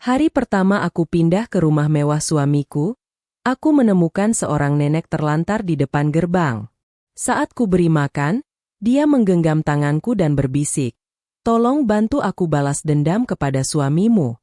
Hari pertama aku pindah ke rumah mewah suamiku, aku menemukan seorang nenek terlantar di depan gerbang. Saat ku beri makan, dia menggenggam tanganku dan berbisik, "Tolong bantu aku balas dendam kepada suamimu."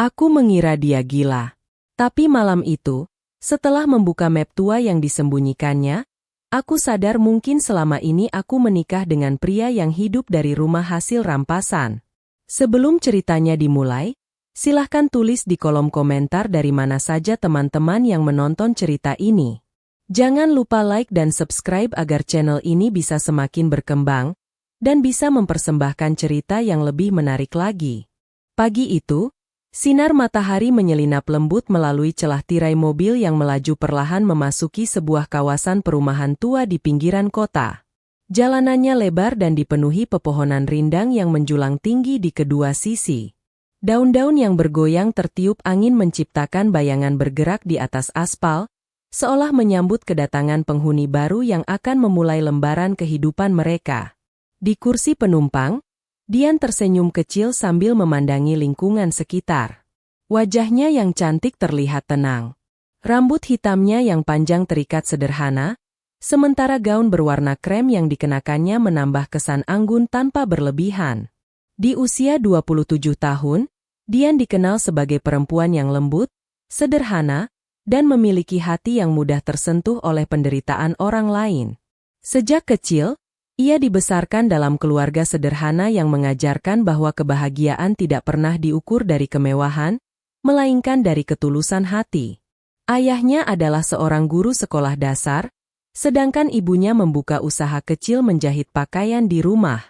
Aku mengira dia gila. Tapi malam itu, setelah membuka map tua yang disembunyikannya, aku sadar mungkin selama ini aku menikah dengan pria yang hidup dari rumah hasil rampasan. Sebelum ceritanya dimulai, silahkan tulis di kolom komentar dari mana saja teman-teman yang menonton cerita ini. Jangan lupa like dan subscribe agar channel ini bisa semakin berkembang dan bisa mempersembahkan cerita yang lebih menarik lagi. Pagi itu, sinar matahari menyelinap lembut melalui celah tirai mobil yang melaju perlahan memasuki sebuah kawasan perumahan tua di pinggiran kota. Jalanannya lebar dan dipenuhi pepohonan rindang yang menjulang tinggi di kedua sisi. Daun-daun yang bergoyang tertiup angin menciptakan bayangan bergerak di atas aspal, seolah menyambut kedatangan penghuni baru yang akan memulai lembaran kehidupan mereka. Di kursi penumpang, Dian tersenyum kecil sambil memandangi lingkungan sekitar. Wajahnya yang cantik terlihat tenang. Rambut hitamnya yang panjang terikat sederhana, sementara gaun berwarna krem yang dikenakannya menambah kesan anggun tanpa berlebihan. Di usia 27 tahun, Dian dikenal sebagai perempuan yang lembut, sederhana, dan memiliki hati yang mudah tersentuh oleh penderitaan orang lain. Sejak kecil, ia dibesarkan dalam keluarga sederhana yang mengajarkan bahwa kebahagiaan tidak pernah diukur dari kemewahan, melainkan dari ketulusan hati. Ayahnya adalah seorang guru sekolah dasar, sedangkan ibunya membuka usaha kecil menjahit pakaian di rumah.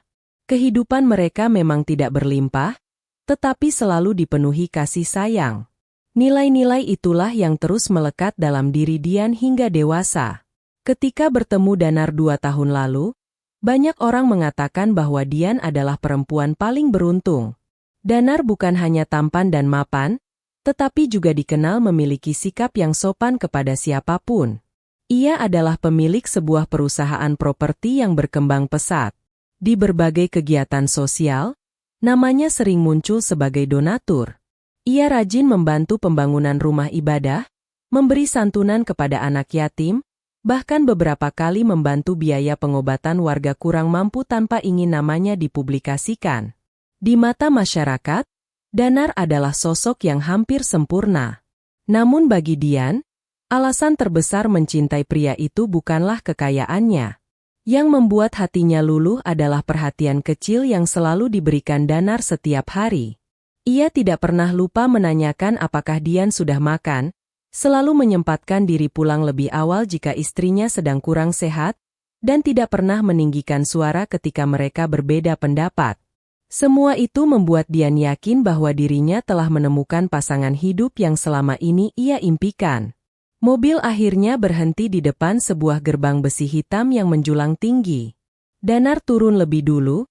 Kehidupan mereka memang tidak berlimpah, tetapi selalu dipenuhi kasih sayang. Nilai-nilai itulah yang terus melekat dalam diri Dian hingga dewasa. Ketika bertemu Danar 2 tahun lalu, banyak orang mengatakan bahwa Dian adalah perempuan paling beruntung. Danar bukan hanya tampan dan mapan, tetapi juga dikenal memiliki sikap yang sopan kepada siapapun. Ia adalah pemilik sebuah perusahaan properti yang berkembang pesat. Di berbagai kegiatan sosial, namanya sering muncul sebagai donatur. Ia rajin membantu pembangunan rumah ibadah, memberi santunan kepada anak yatim, bahkan beberapa kali membantu biaya pengobatan warga kurang mampu tanpa ingin namanya dipublikasikan. Di mata masyarakat, Danar adalah sosok yang hampir sempurna. Namun bagi Dian, alasan terbesar mencintai pria itu bukanlah kekayaannya. Yang membuat hatinya luluh adalah perhatian kecil yang selalu diberikan Danar setiap hari. Ia tidak pernah lupa menanyakan apakah Dian sudah makan, selalu menyempatkan diri pulang lebih awal jika istrinya sedang kurang sehat, dan tidak pernah meninggikan suara ketika mereka berbeda pendapat. Semua itu membuat Dian yakin bahwa dirinya telah menemukan pasangan hidup yang selama ini ia impikan. Mobil akhirnya berhenti di depan sebuah gerbang besi hitam yang menjulang tinggi. Danar turun lebih dulu,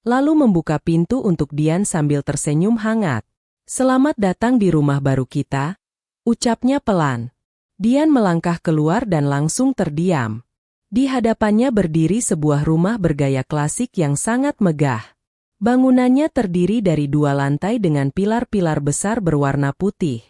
lalu membuka pintu untuk Dian sambil tersenyum hangat. "Selamat datang di rumah baru kita," ucapnya pelan. Dian melangkah keluar dan langsung terdiam. Di hadapannya berdiri sebuah rumah bergaya klasik yang sangat megah. Bangunannya terdiri dari 2 lantai dengan pilar-pilar besar berwarna putih.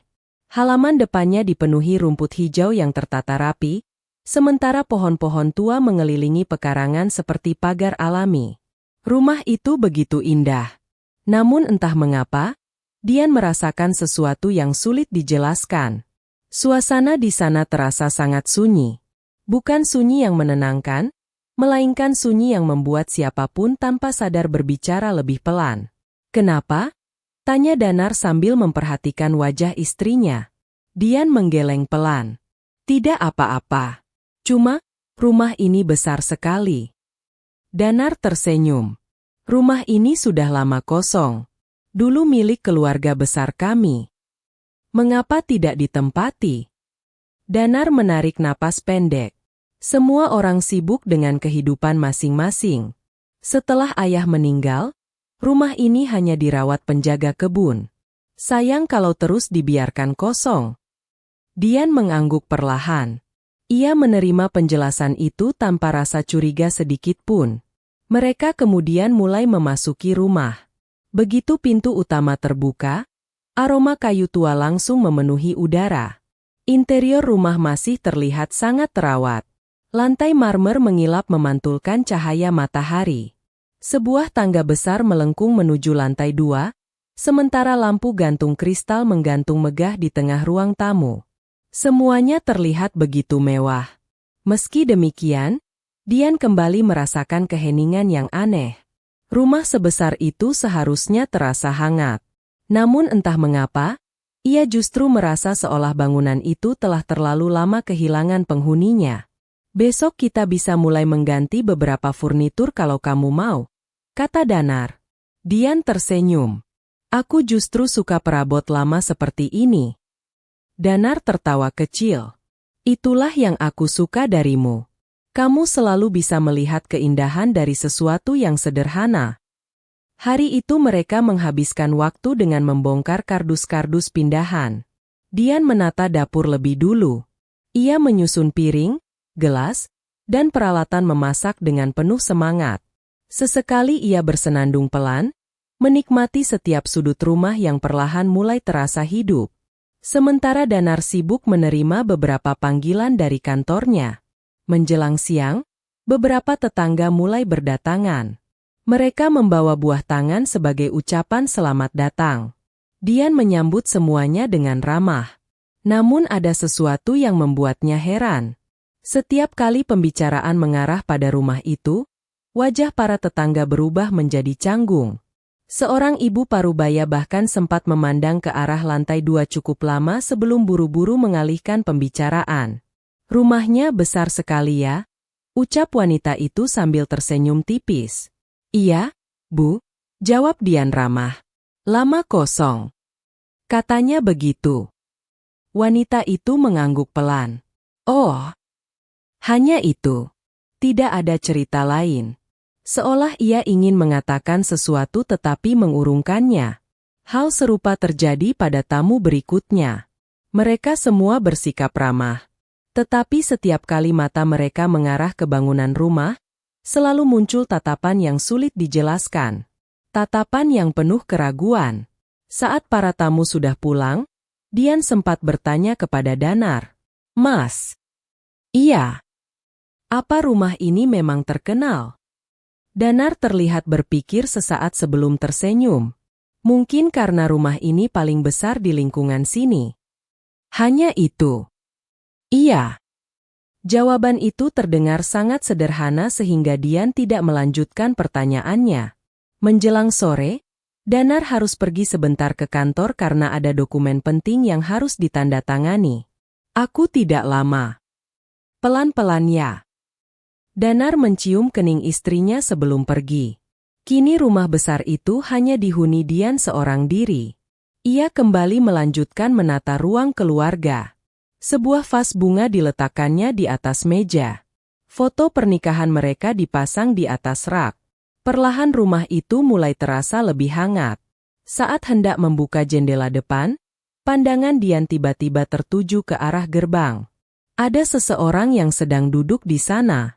Halaman depannya dipenuhi rumput hijau yang tertata rapi, sementara pohon-pohon tua mengelilingi pekarangan seperti pagar alami. Rumah itu begitu indah. Namun entah mengapa, Dian merasakan sesuatu yang sulit dijelaskan. Suasana di sana terasa sangat sunyi. Bukan sunyi yang menenangkan, melainkan sunyi yang membuat siapapun tanpa sadar berbicara lebih pelan. "Kenapa?" tanya Danar sambil memperhatikan wajah istrinya. Dian menggeleng pelan. "Tidak apa-apa. Cuma, rumah ini besar sekali." Danar tersenyum. "Rumah ini sudah lama kosong. Dulu milik keluarga besar kami. Mengapa tidak ditempati?" Danar menarik napas pendek. Semua orang sibuk dengan kehidupan masing-masing. Setelah ayah meninggal, rumah ini hanya dirawat penjaga kebun. Sayang kalau terus dibiarkan kosong. Dian mengangguk perlahan. Ia menerima penjelasan itu tanpa rasa curiga sedikit pun. Mereka kemudian mulai memasuki rumah. Begitu pintu utama terbuka, Aroma kayu tua langsung memenuhi udara. Interior rumah masih terlihat sangat terawat. Lantai marmer mengilap memantulkan cahaya matahari. Sebuah tangga besar melengkung menuju lantai 2, sementara lampu gantung kristal menggantung megah di tengah ruang tamu. Semuanya terlihat begitu mewah. Meski demikian, Dian kembali merasakan keheningan yang aneh. Rumah sebesar itu seharusnya terasa hangat. Namun entah mengapa, ia justru merasa seolah bangunan itu telah terlalu lama kehilangan penghuninya. Besok kita bisa mulai mengganti beberapa furnitur kalau kamu mau, kata Danar. Dian tersenyum. Aku justru suka perabot lama seperti ini. Danar tertawa kecil. Itulah yang aku suka darimu. Kamu selalu bisa melihat keindahan dari sesuatu yang sederhana. Hari itu mereka menghabiskan waktu dengan membongkar kardus-kardus pindahan. Dian menata dapur lebih dulu. Ia menyusun piring, gelas, dan peralatan memasak dengan penuh semangat. Sesekali ia bersenandung pelan, menikmati setiap sudut rumah yang perlahan mulai terasa hidup. Sementara Danar sibuk menerima beberapa panggilan dari kantornya. Menjelang siang, beberapa tetangga mulai berdatangan. Mereka membawa buah tangan sebagai ucapan selamat datang. Dian menyambut semuanya dengan ramah. Namun ada sesuatu yang membuatnya heran. Setiap kali pembicaraan mengarah pada rumah itu, wajah para tetangga berubah menjadi canggung. Seorang ibu parubaya bahkan sempat memandang ke arah lantai 2 cukup lama sebelum buru-buru mengalihkan pembicaraan. Rumahnya besar sekali ya, ucap wanita itu sambil tersenyum tipis. Iya, Bu, jawab Dian ramah. Lama kosong. Katanya begitu. Wanita itu mengangguk pelan. Oh, hanya itu. Tidak ada cerita lain. Seolah ia ingin mengatakan sesuatu tetapi mengurungkannya. Hal serupa terjadi pada tamu berikutnya. Mereka semua bersikap ramah. Tetapi setiap kali mata mereka mengarah ke bangunan rumah, selalu muncul tatapan yang sulit dijelaskan. Tatapan yang penuh keraguan. Saat para tamu sudah pulang, Dian sempat bertanya kepada Danar. Mas, iya. Apa rumah ini memang terkenal? Danar terlihat berpikir sesaat sebelum tersenyum. Mungkin karena rumah ini paling besar di lingkungan sini. Hanya itu. Iya. Jawaban itu terdengar sangat sederhana sehingga Dian tidak melanjutkan pertanyaannya. Menjelang sore, Danar harus pergi sebentar ke kantor karena ada dokumen penting yang harus ditandatangani. Aku tidak lama. Pelan-pelan ya. Danar mencium kening istrinya sebelum pergi. Kini rumah besar itu hanya dihuni Dian seorang diri. Ia kembali melanjutkan menata ruang keluarga. Sebuah vas bunga diletakkannya di atas meja. Foto pernikahan mereka dipasang di atas rak. Perlahan rumah itu mulai terasa lebih hangat. Saat hendak membuka jendela depan, pandangan Dian tiba-tiba tertuju ke arah gerbang. Ada seseorang yang sedang duduk di sana.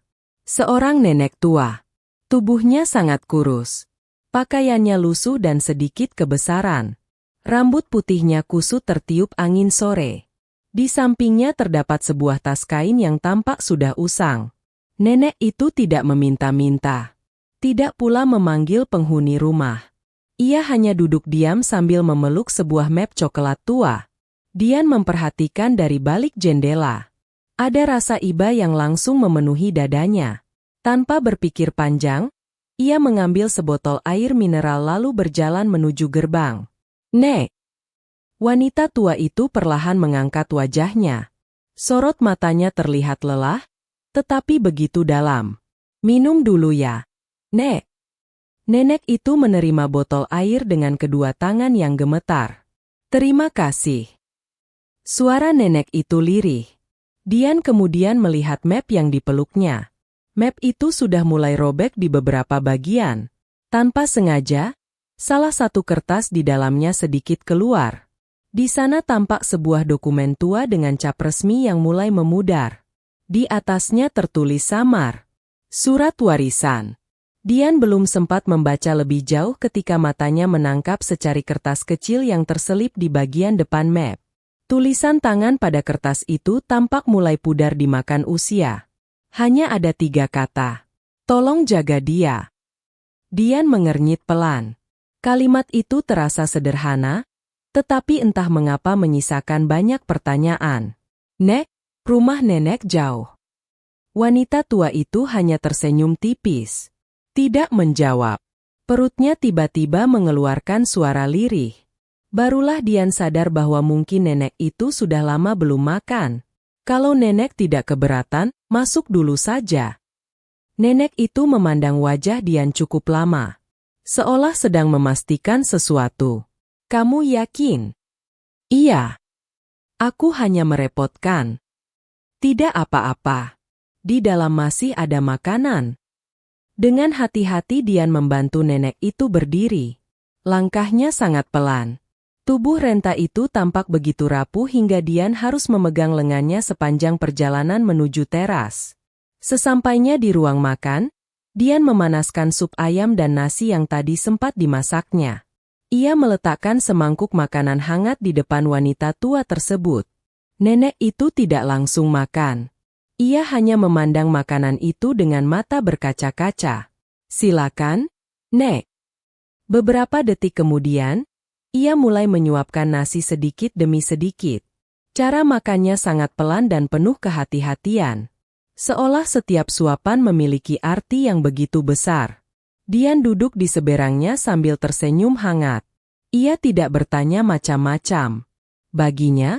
Seorang nenek tua. Tubuhnya sangat kurus. Pakaiannya lusuh dan sedikit kebesaran. Rambut putihnya kusut tertiup angin sore. Di sampingnya terdapat sebuah tas kain yang tampak sudah usang. Nenek itu tidak meminta-minta. Tidak pula memanggil penghuni rumah. Ia hanya duduk diam sambil memeluk sebuah map coklat tua. Dian memperhatikan dari balik jendela. Ada rasa iba yang langsung memenuhi dadanya. Tanpa berpikir panjang, ia mengambil sebotol air mineral lalu berjalan menuju gerbang. Nek! Wanita tua itu perlahan mengangkat wajahnya. Sorot matanya terlihat lelah, tetapi begitu dalam. Minum dulu ya, Nek. Nenek itu menerima botol air dengan kedua tangan yang gemetar. Terima kasih. Suara nenek itu lirih. Dian kemudian melihat map yang dipeluknya. Map itu sudah mulai robek di beberapa bagian. Tanpa sengaja, salah satu kertas di dalamnya sedikit keluar. Di sana tampak sebuah dokumen tua dengan cap resmi yang mulai memudar. Di atasnya tertulis samar. Surat warisan. Dian belum sempat membaca lebih jauh ketika matanya menangkap secari kertas kecil yang terselip di bagian depan map. Tulisan tangan pada kertas itu tampak mulai pudar dimakan usia. Hanya ada 3 kata. Tolong jaga dia. Dian mengernyit pelan. Kalimat itu terasa sederhana, tetapi entah mengapa menyisakan banyak pertanyaan. Nek, rumah nenek jauh. Wanita tua itu hanya tersenyum tipis. Tidak menjawab. Perutnya tiba-tiba mengeluarkan suara lirih. Barulah Dian sadar bahwa mungkin nenek itu sudah lama belum makan. Kalau nenek tidak keberatan, masuk dulu saja. Nenek itu memandang wajah Dian cukup lama. Seolah sedang memastikan sesuatu. Kamu yakin? Iya. Aku hanya merepotkan. Tidak apa-apa. Di dalam masih ada makanan. Dengan hati-hati Dian membantu nenek itu berdiri. Langkahnya sangat pelan. Tubuh renta itu tampak begitu rapuh hingga Dian harus memegang lengannya sepanjang perjalanan menuju teras. Sesampainya di ruang makan, Dian memanaskan sup ayam dan nasi yang tadi sempat dimasaknya. Ia meletakkan semangkuk makanan hangat di depan wanita tua tersebut. Nenek itu tidak langsung makan. Ia hanya memandang makanan itu dengan mata berkaca-kaca. Silakan, Nek. Beberapa detik kemudian, ia mulai menyuapkan nasi sedikit demi sedikit. Cara makannya sangat pelan dan penuh kehati-hatian. Seolah setiap suapan memiliki arti yang begitu besar. Dian duduk di seberangnya sambil tersenyum hangat. Ia tidak bertanya macam-macam. Baginya,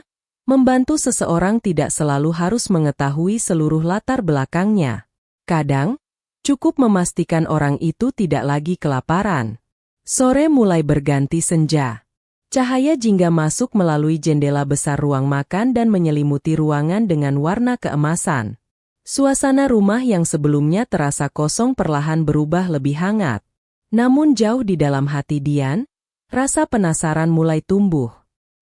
membantu seseorang tidak selalu harus mengetahui seluruh latar belakangnya. Kadang, cukup memastikan orang itu tidak lagi kelaparan. Sore mulai berganti senja. Cahaya jingga masuk melalui jendela besar ruang makan dan menyelimuti ruangan dengan warna keemasan. Suasana rumah yang sebelumnya terasa kosong perlahan berubah lebih hangat. Namun jauh di dalam hati Dian, rasa penasaran mulai tumbuh.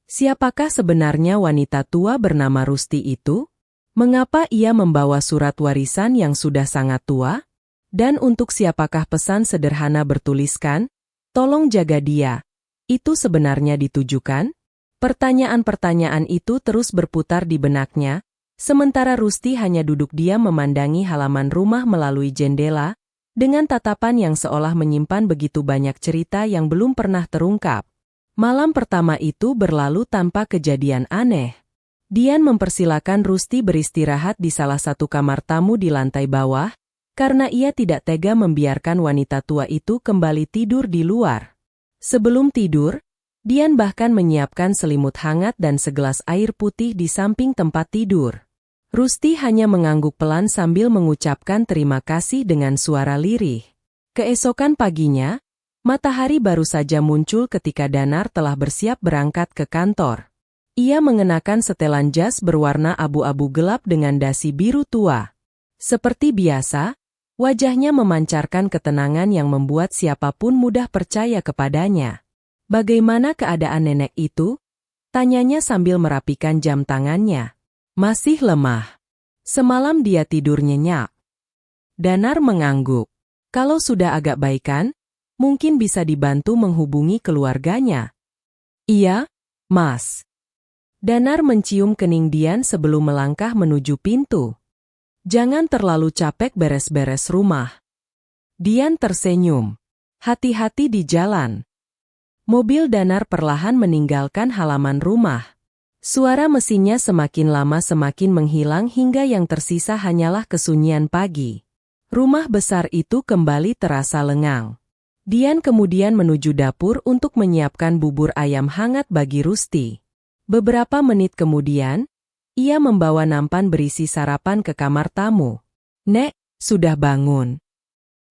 Siapakah sebenarnya wanita tua bernama Rusti itu? Mengapa ia membawa surat warisan yang sudah sangat tua? Dan untuk siapakah pesan sederhana bertuliskan, "Tolong jaga dia"? Itu sebenarnya ditujukan? Pertanyaan-pertanyaan itu terus berputar di benaknya, sementara Rusti hanya duduk diam memandangi halaman rumah melalui jendela, dengan tatapan yang seolah menyimpan begitu banyak cerita yang belum pernah terungkap. Malam pertama itu berlalu tanpa kejadian aneh. Dian mempersilakan Rusti beristirahat di salah satu kamar tamu di lantai bawah, karena ia tidak tega membiarkan wanita tua itu kembali tidur di luar. Sebelum tidur, Dian bahkan menyiapkan selimut hangat dan segelas air putih di samping tempat tidur. Rusti hanya mengangguk pelan sambil mengucapkan terima kasih dengan suara lirih. Keesokan paginya, matahari baru saja muncul ketika Danar telah bersiap berangkat ke kantor. Ia mengenakan setelan jas berwarna abu-abu gelap dengan dasi biru tua. Seperti biasa, wajahnya memancarkan ketenangan yang membuat siapapun mudah percaya kepadanya. Bagaimana keadaan nenek itu? Tanyanya sambil merapikan jam tangannya. Masih lemah. Semalam dia tidur nyenyak. Danar mengangguk. Kalau sudah agak baikan, mungkin bisa dibantu menghubungi keluarganya. Iya, Mas. Danar mencium kening Dian sebelum melangkah menuju pintu. Jangan terlalu capek beres-beres rumah. Dian tersenyum. Hati-hati di jalan. Mobil Danar perlahan meninggalkan halaman rumah. Suara mesinnya semakin lama semakin menghilang hingga yang tersisa hanyalah kesunyian pagi. Rumah besar itu kembali terasa lengang. Dian kemudian menuju dapur untuk menyiapkan bubur ayam hangat bagi Rusti. Beberapa menit kemudian, ia membawa nampan berisi sarapan ke kamar tamu. Nek, sudah bangun.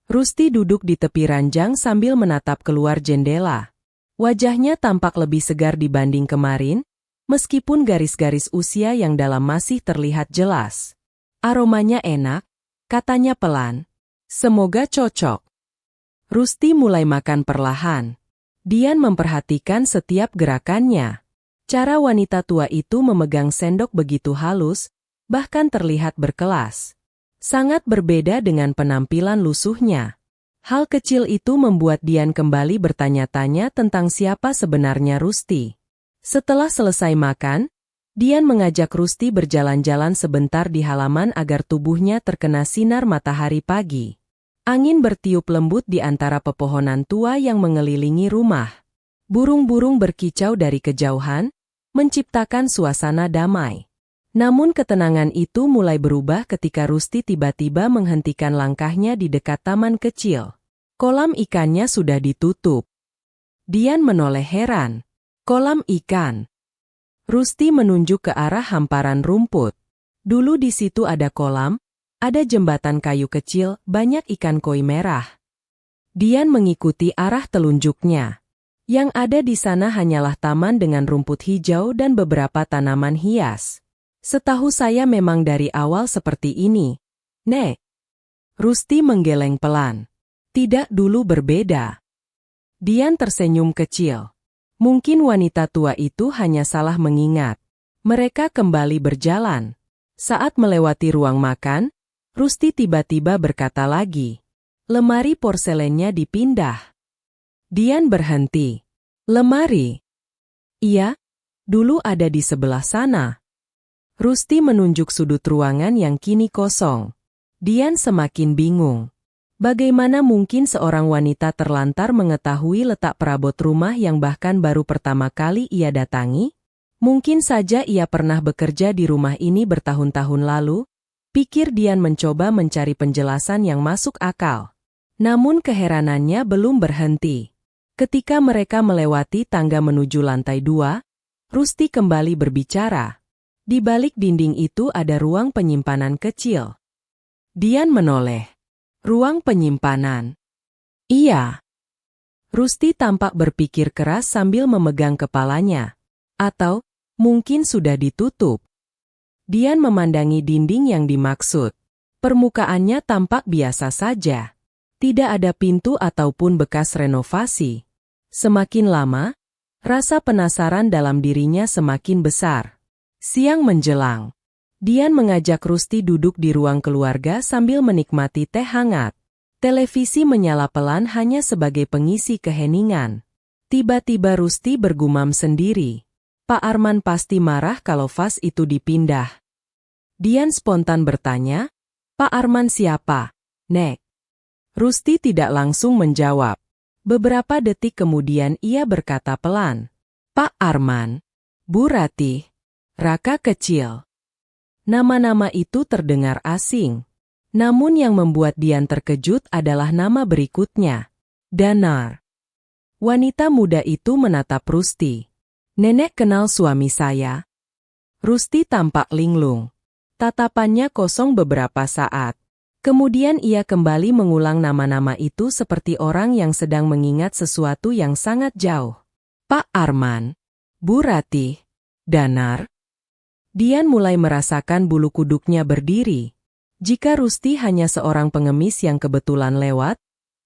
Rusti duduk di tepi ranjang sambil menatap keluar jendela. Wajahnya tampak lebih segar dibanding kemarin, meskipun garis-garis usia yang dalam masih terlihat jelas. Aromanya enak, katanya pelan. Semoga cocok. Rusti mulai makan perlahan. Dian memperhatikan setiap gerakannya. Cara wanita tua itu memegang sendok begitu halus, bahkan terlihat berkelas. Sangat berbeda dengan penampilan lusuhnya. Hal kecil itu membuat Dian kembali bertanya-tanya tentang siapa sebenarnya Rusti. Setelah selesai makan, Dian mengajak Rusti berjalan-jalan sebentar di halaman agar tubuhnya terkena sinar matahari pagi. Angin bertiup lembut di antara pepohonan tua yang mengelilingi rumah. Burung-burung berkicau dari kejauhan, menciptakan suasana damai. Namun ketenangan itu mulai berubah ketika Rusti tiba-tiba menghentikan langkahnya di dekat taman kecil. Kolam ikannya sudah ditutup. Dian menoleh heran. Kolam ikan. Rusti menunjuk ke arah hamparan rumput. Dulu di situ ada kolam, ada jembatan kayu kecil, banyak ikan koi merah. Dian mengikuti arah telunjuknya. Yang ada di sana hanyalah taman dengan rumput hijau dan beberapa tanaman hias. Setahu saya memang dari awal seperti ini, Nek. Rusti menggeleng pelan. Tidak dulu berbeda. Dian tersenyum kecil. Mungkin wanita tua itu hanya salah mengingat. Mereka kembali berjalan. Saat melewati ruang makan, Rusti tiba-tiba berkata lagi. Lemari porselennya dipindah. Dian berhenti. Lemari? Iya, dulu ada di sebelah sana. Rusti menunjuk sudut ruangan yang kini kosong. Dian semakin bingung. Bagaimana mungkin seorang wanita terlantar mengetahui letak perabot rumah yang bahkan baru pertama kali ia datangi? Mungkin saja ia pernah bekerja di rumah ini bertahun-tahun lalu, pikir Dian mencoba mencari penjelasan yang masuk akal. Namun keheranannya belum berhenti. Ketika mereka melewati tangga menuju lantai 2, Rusti kembali berbicara. Di balik dinding itu ada ruang penyimpanan kecil. Dian menoleh. Ruang penyimpanan. Iya. Rusti tampak berpikir keras sambil memegang kepalanya. Atau, mungkin sudah ditutup. Dian memandangi dinding yang dimaksud. Permukaannya tampak biasa saja. Tidak ada pintu ataupun bekas renovasi. Semakin lama, rasa penasaran dalam dirinya semakin besar. Siang menjelang. Dian mengajak Rusti duduk di ruang keluarga sambil menikmati teh hangat. Televisi menyala pelan hanya sebagai pengisi keheningan. Tiba-tiba Rusti bergumam sendiri. Pak Arman pasti marah kalau vas itu dipindah. Dian spontan bertanya, Pak Arman siapa, Nek? Rusti tidak langsung menjawab. Beberapa detik kemudian ia berkata pelan, Pak Arman, Bu Ratih, Raka kecil. Nama-nama itu terdengar asing. Namun yang membuat Dian terkejut adalah nama berikutnya. Danar. Wanita muda itu menatap Rusti. Nenek kenal suami saya. Rusti tampak linglung. Tatapannya kosong beberapa saat. Kemudian ia kembali mengulang nama-nama itu seperti orang yang sedang mengingat sesuatu yang sangat jauh. Pak Arman, Bu Ratih, Danar. Dian mulai merasakan bulu kuduknya berdiri. Jika Rusti hanya seorang pengemis yang kebetulan lewat,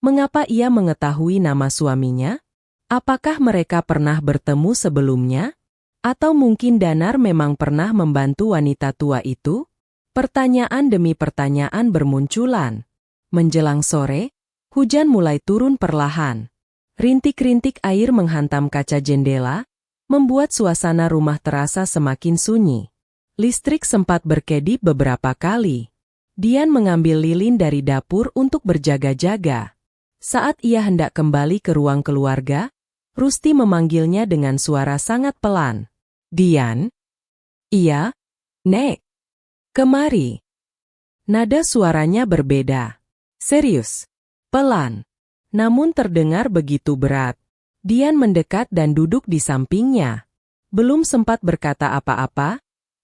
mengapa ia mengetahui nama suaminya? Apakah mereka pernah bertemu sebelumnya? Atau mungkin Danar memang pernah membantu wanita tua itu? Pertanyaan demi pertanyaan bermunculan. Menjelang sore, hujan mulai turun perlahan. Rintik-rintik air menghantam kaca jendela, membuat suasana rumah terasa semakin sunyi. Listrik sempat berkedip beberapa kali. Dian mengambil lilin dari dapur untuk berjaga-jaga. Saat ia hendak kembali ke ruang keluarga, Rusti memanggilnya dengan suara sangat pelan. Dian? Iya, Nek. Kemari. Nada suaranya berbeda. Serius. Pelan. Namun terdengar begitu berat. Dian mendekat dan duduk di sampingnya. Belum sempat berkata apa-apa,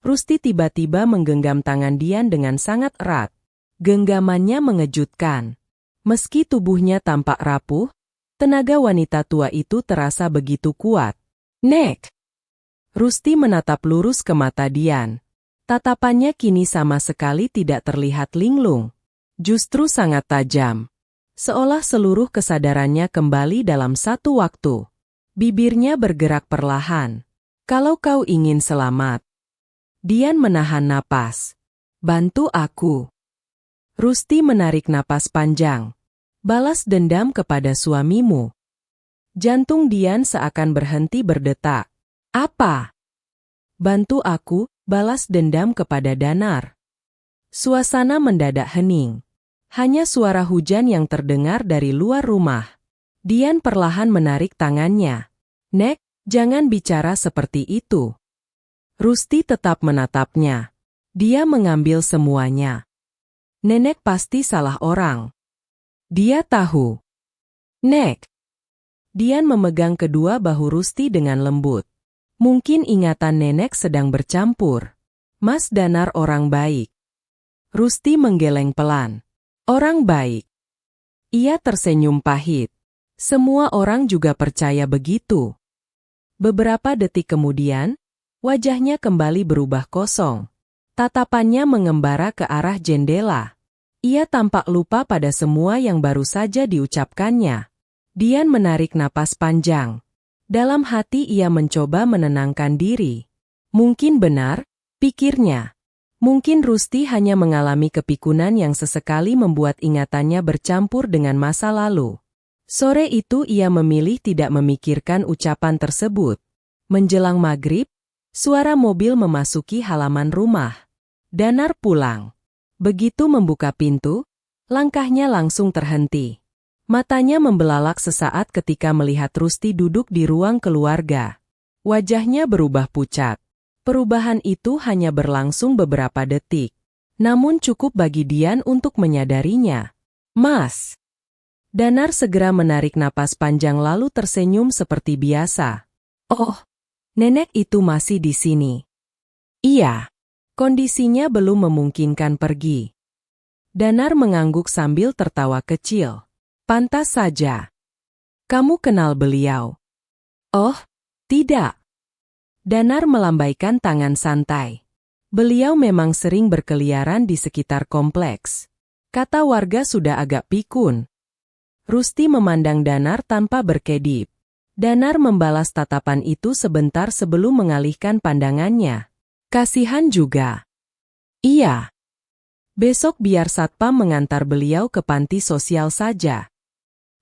Rusti tiba-tiba menggenggam tangan Dian dengan sangat erat. Genggamannya mengejutkan. Meski tubuhnya tampak rapuh, tenaga wanita tua itu terasa begitu kuat. Nek. Rusti menatap lurus ke mata Dian. Tatapannya kini sama sekali tidak terlihat linglung. Justru sangat tajam. Seolah seluruh kesadarannya kembali dalam satu waktu. Bibirnya bergerak perlahan. Kalau kau ingin selamat. Dian menahan napas. Bantu aku. Rusti menarik napas panjang. Balas dendam kepada suamimu. Jantung Dian seakan berhenti berdetak. Apa? Bantu aku, balas dendam kepada Danar. Suasana mendadak hening. Hanya suara hujan yang terdengar dari luar rumah. Dian perlahan menarik tangannya. Nek, jangan bicara seperti itu. Rusti tetap menatapnya. Dia mengambil semuanya. Nenek pasti salah orang. Dia tahu. Nek. Dian memegang kedua bahu Rusti dengan lembut. Mungkin ingatan nenek sedang bercampur. Mas Danar orang baik. Rusti menggeleng pelan. Orang baik. Ia tersenyum pahit. Semua orang juga percaya begitu. Beberapa detik kemudian, wajahnya kembali berubah kosong. Tatapannya mengembara ke arah jendela. Ia tampak lupa pada semua yang baru saja diucapkannya. Dian menarik napas panjang. Dalam hati ia mencoba menenangkan diri. Mungkin benar, pikirnya. Mungkin Rusti hanya mengalami kepikunan yang sesekali membuat ingatannya bercampur dengan masa lalu. Sore itu ia memilih tidak memikirkan ucapan tersebut. Menjelang maghrib, suara mobil memasuki halaman rumah. Danar pulang. Begitu membuka pintu, langkahnya langsung terhenti. Matanya membelalak sesaat ketika melihat Rusti duduk di ruang keluarga. Wajahnya berubah pucat. Perubahan itu hanya berlangsung beberapa detik. Namun cukup bagi Dian untuk menyadarinya. Mas. Danar segera menarik napas panjang lalu tersenyum seperti biasa. Oh, nenek itu masih di sini. Iya. Kondisinya belum memungkinkan pergi. Danar mengangguk sambil tertawa kecil. Pantas saja. Kamu kenal beliau? Oh, tidak. Danar melambaikan tangan santai. Beliau memang sering berkeliaran di sekitar kompleks. Kata warga sudah agak pikun. Rusti memandang Danar tanpa berkedip. Danar membalas tatapan itu sebentar sebelum mengalihkan pandangannya. Kasihan juga. Iya. Besok biar satpam mengantar beliau ke panti sosial saja.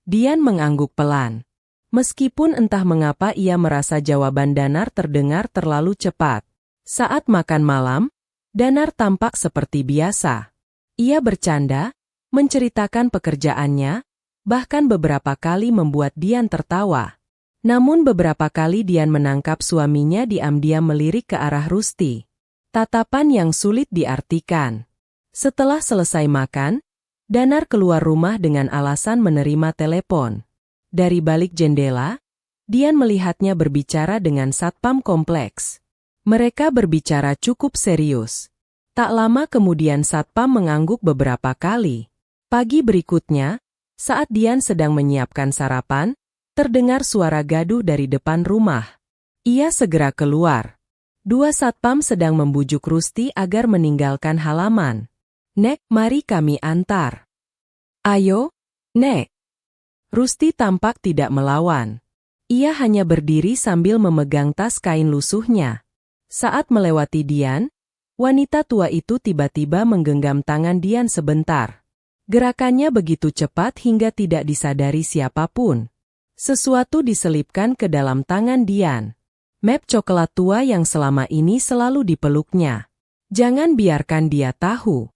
Dian mengangguk pelan. Meskipun entah mengapa ia merasa jawaban Danar terdengar terlalu cepat. Saat makan malam, Danar tampak seperti biasa. Ia bercanda, menceritakan pekerjaannya, bahkan beberapa kali membuat Dian tertawa. Namun beberapa kali Dian menangkap suaminya diam-diam melirik ke arah Rusti. Tatapan yang sulit diartikan. Setelah selesai makan, Danar keluar rumah dengan alasan menerima telepon. Dari balik jendela, Dian melihatnya berbicara dengan satpam kompleks. Mereka berbicara cukup serius. Tak lama kemudian satpam mengangguk beberapa kali. Pagi berikutnya, saat Dian sedang menyiapkan sarapan, terdengar suara gaduh dari depan rumah. Ia segera keluar. Dua satpam sedang membujuk Rusti agar meninggalkan halaman. Nek, mari kami antar. Ayo, Nek. Rusti tampak tidak melawan. Ia hanya berdiri sambil memegang tas kain lusuhnya. Saat melewati Dian, wanita tua itu tiba-tiba menggenggam tangan Dian sebentar. Gerakannya begitu cepat hingga tidak disadari siapapun. Sesuatu diselipkan ke dalam tangan Dian. Map coklat tua yang selama ini selalu dipeluknya. Jangan biarkan dia tahu.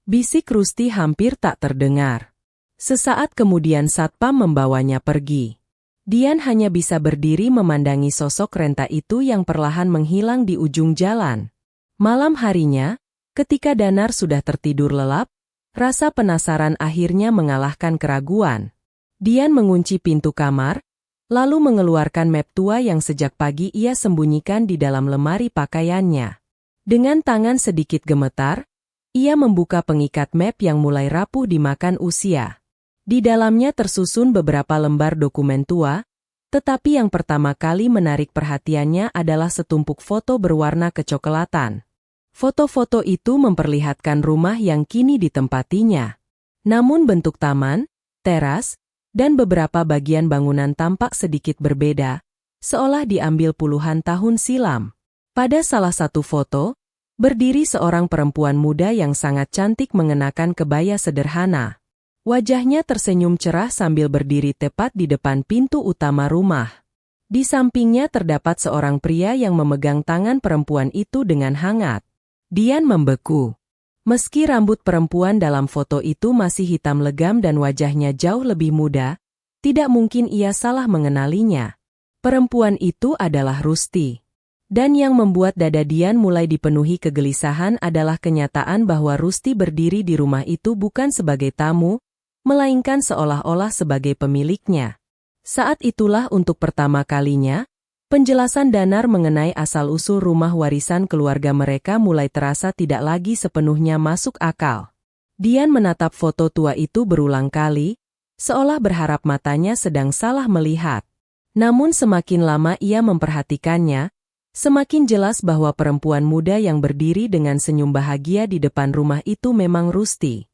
Bisik Rusti hampir tak terdengar. Sesaat kemudian satpam membawanya pergi. Dian hanya bisa berdiri memandangi sosok renta itu yang perlahan menghilang di ujung jalan. Malam harinya, ketika Danar sudah tertidur lelap, rasa penasaran akhirnya mengalahkan keraguan. Dian mengunci pintu kamar, lalu mengeluarkan map tua yang sejak pagi ia sembunyikan di dalam lemari pakaiannya. Dengan tangan sedikit gemetar, ia membuka pengikat map yang mulai rapuh dimakan usia. Di dalamnya tersusun beberapa lembar dokumen tua, tetapi yang pertama kali menarik perhatiannya adalah setumpuk foto berwarna kecoklatan. Foto-foto itu memperlihatkan rumah yang kini ditempatinya. Namun bentuk taman, teras, dan beberapa bagian bangunan tampak sedikit berbeda, seolah diambil puluhan tahun silam. Pada salah satu foto, berdiri seorang perempuan muda yang sangat cantik mengenakan kebaya sederhana. Wajahnya tersenyum cerah sambil berdiri tepat di depan pintu utama rumah. Di sampingnya terdapat seorang pria yang memegang tangan perempuan itu dengan hangat. Dian membeku. Meski rambut perempuan dalam foto itu masih hitam legam dan wajahnya jauh lebih muda, tidak mungkin ia salah mengenalinya. Perempuan itu adalah Rusti. Dan yang membuat dada Dian mulai dipenuhi kegelisahan adalah kenyataan bahwa Rusti berdiri di rumah itu bukan sebagai tamu, melainkan seolah-olah sebagai pemiliknya. Saat itulah untuk pertama kalinya, penjelasan Danar mengenai asal-usul rumah warisan keluarga mereka mulai terasa tidak lagi sepenuhnya masuk akal. Dian menatap foto tua itu berulang kali, seolah berharap matanya sedang salah melihat. Namun semakin lama ia memperhatikannya, semakin jelas bahwa perempuan muda yang berdiri dengan senyum bahagia di depan rumah itu memang Rusti.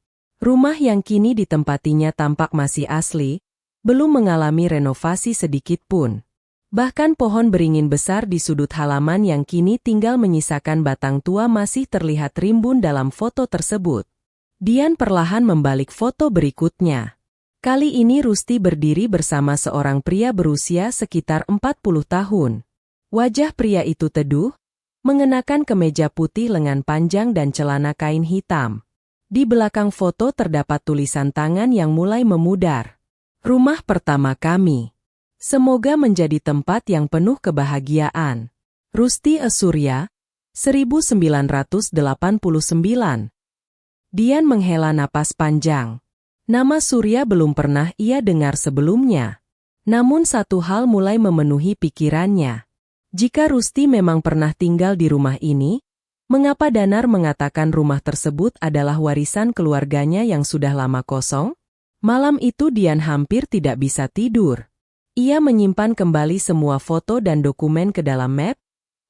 Rumah yang kini ditempatinya tampak masih asli, belum mengalami renovasi sedikit pun. Bahkan pohon beringin besar di sudut halaman yang kini tinggal menyisakan batang tua masih terlihat rimbun dalam foto tersebut. Dian perlahan membalik foto berikutnya. Kali ini Rusti berdiri bersama seorang pria berusia sekitar 40 tahun. Wajah pria itu teduh, mengenakan kemeja putih lengan panjang dan celana kain hitam. Di belakang foto terdapat tulisan tangan yang mulai memudar. Rumah pertama kami. Semoga menjadi tempat yang penuh kebahagiaan. Rusti Asurya, 1989. Dian menghela napas panjang. Nama Surya belum pernah ia dengar sebelumnya. Namun satu hal mulai memenuhi pikirannya. Jika Rusti memang pernah tinggal di rumah ini, mengapa Danar mengatakan rumah tersebut adalah warisan keluarganya yang sudah lama kosong? Malam itu Dian hampir tidak bisa tidur. Ia menyimpan kembali semua foto dan dokumen ke dalam map,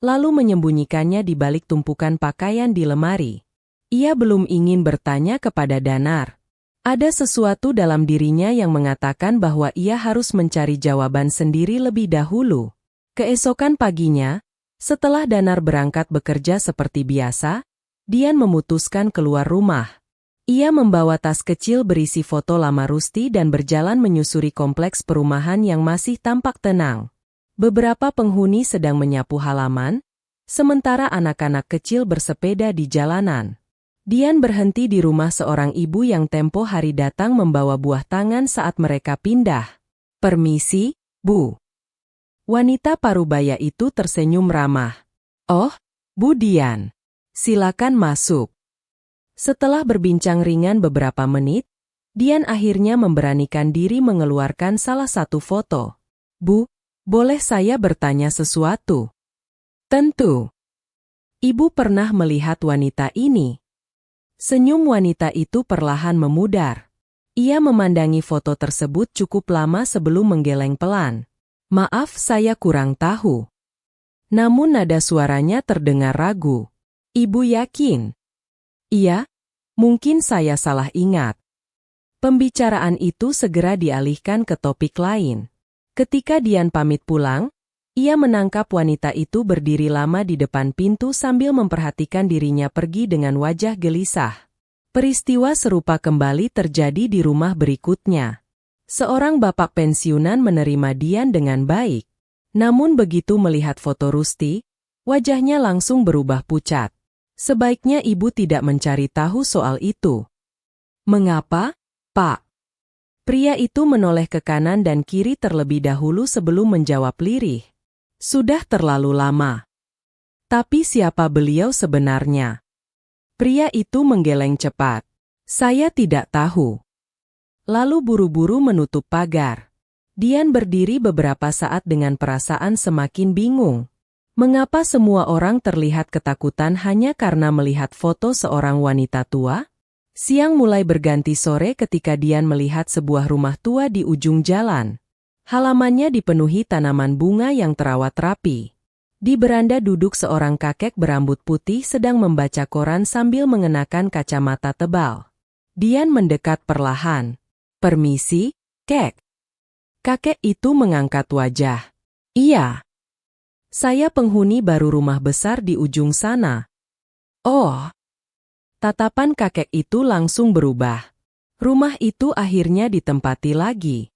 lalu menyembunyikannya di balik tumpukan pakaian di lemari. Ia belum ingin bertanya kepada Danar. Ada sesuatu dalam dirinya yang mengatakan bahwa ia harus mencari jawaban sendiri lebih dahulu. Keesokan paginya, setelah Danar berangkat bekerja seperti biasa, Dian memutuskan keluar rumah. Ia membawa tas kecil berisi foto lama Rusti dan berjalan menyusuri kompleks perumahan yang masih tampak tenang. Beberapa penghuni sedang menyapu halaman, sementara anak-anak kecil bersepeda di jalanan. Dian berhenti di rumah seorang ibu yang tempo hari datang membawa buah tangan saat mereka pindah. "Permisi, Bu." Wanita parubaya itu tersenyum ramah. "Oh, Bu Dian. Silakan masuk." Setelah berbincang ringan beberapa menit, Dian akhirnya memberanikan diri mengeluarkan salah satu foto. "Bu, boleh saya bertanya sesuatu?" "Tentu." Ibu pernah melihat wanita ini. Senyum wanita itu perlahan memudar. Ia memandangi foto tersebut cukup lama sebelum menggeleng pelan. "Maaf, saya kurang tahu." Namun nada suaranya terdengar ragu. "Ibu yakin?" "Iya, mungkin saya salah ingat." Pembicaraan itu segera dialihkan ke topik lain. Ketika Dian pamit pulang, ia menangkap wanita itu berdiri lama di depan pintu sambil memperhatikan dirinya pergi dengan wajah gelisah. Peristiwa serupa kembali terjadi di rumah berikutnya. Seorang bapak pensiunan menerima Dian dengan baik. Namun begitu melihat foto Rusti, wajahnya langsung berubah pucat. Sebaiknya ibu tidak mencari tahu soal itu. "Mengapa, Pak?" Pria itu menoleh ke kanan dan kiri terlebih dahulu sebelum menjawab lirih. "Sudah terlalu lama." "Tapi siapa beliau sebenarnya?" Pria itu menggeleng cepat. "Saya tidak tahu." Lalu buru-buru menutup pagar. Dian berdiri beberapa saat dengan perasaan semakin bingung. Mengapa semua orang terlihat ketakutan hanya karena melihat foto seorang wanita tua? Siang mulai berganti sore ketika Dian melihat sebuah rumah tua di ujung jalan. Halamannya dipenuhi tanaman bunga yang terawat rapi. Di beranda duduk seorang kakek berambut putih sedang membaca koran sambil mengenakan kacamata tebal. Dian mendekat perlahan. "Permisi, Kek." Kakek itu mengangkat wajah. "Iya. Saya penghuni baru rumah besar di ujung sana." "Oh." Tatapan kakek itu langsung berubah. Rumah itu akhirnya ditempati lagi.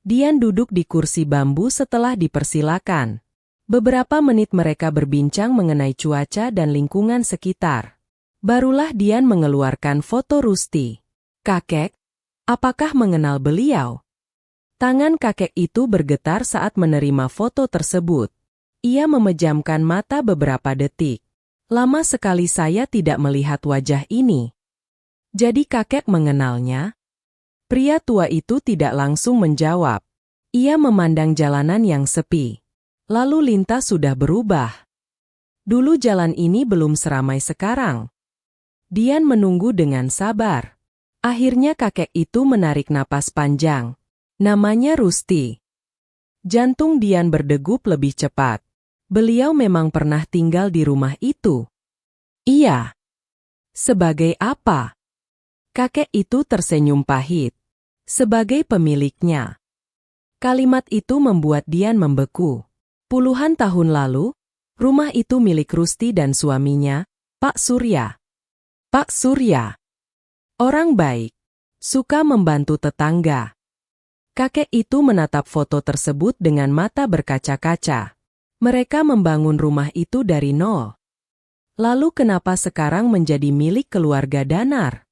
Dian duduk di kursi bambu setelah dipersilakan. Beberapa menit mereka berbincang mengenai cuaca dan lingkungan sekitar. Barulah Dian mengeluarkan foto Rusti. "Kakek, apakah mengenal beliau?" Tangan kakek itu bergetar saat menerima foto tersebut. Ia memejamkan mata beberapa detik. "Lama sekali saya tidak melihat wajah ini." "Jadi kakek mengenalnya?" Pria tua itu tidak langsung menjawab. Ia memandang jalanan yang sepi. Lalu lintas sudah berubah. Dulu jalan ini belum seramai sekarang. Dian menunggu dengan sabar. Akhirnya kakek itu menarik napas panjang. Namanya Rusti. Jantung Dian berdegup lebih cepat. Beliau memang pernah tinggal di rumah itu. "Iya." "Sebagai apa?" Kakek itu tersenyum pahit. "Sebagai pemiliknya." Kalimat itu membuat Dian membeku. Puluhan tahun lalu, rumah itu milik Rusti dan suaminya, Pak Surya. Pak Surya. Orang baik. Suka membantu tetangga. Kakek itu menatap foto tersebut dengan mata berkaca-kaca. Mereka membangun rumah itu dari nol. Lalu kenapa sekarang menjadi milik keluarga Danar?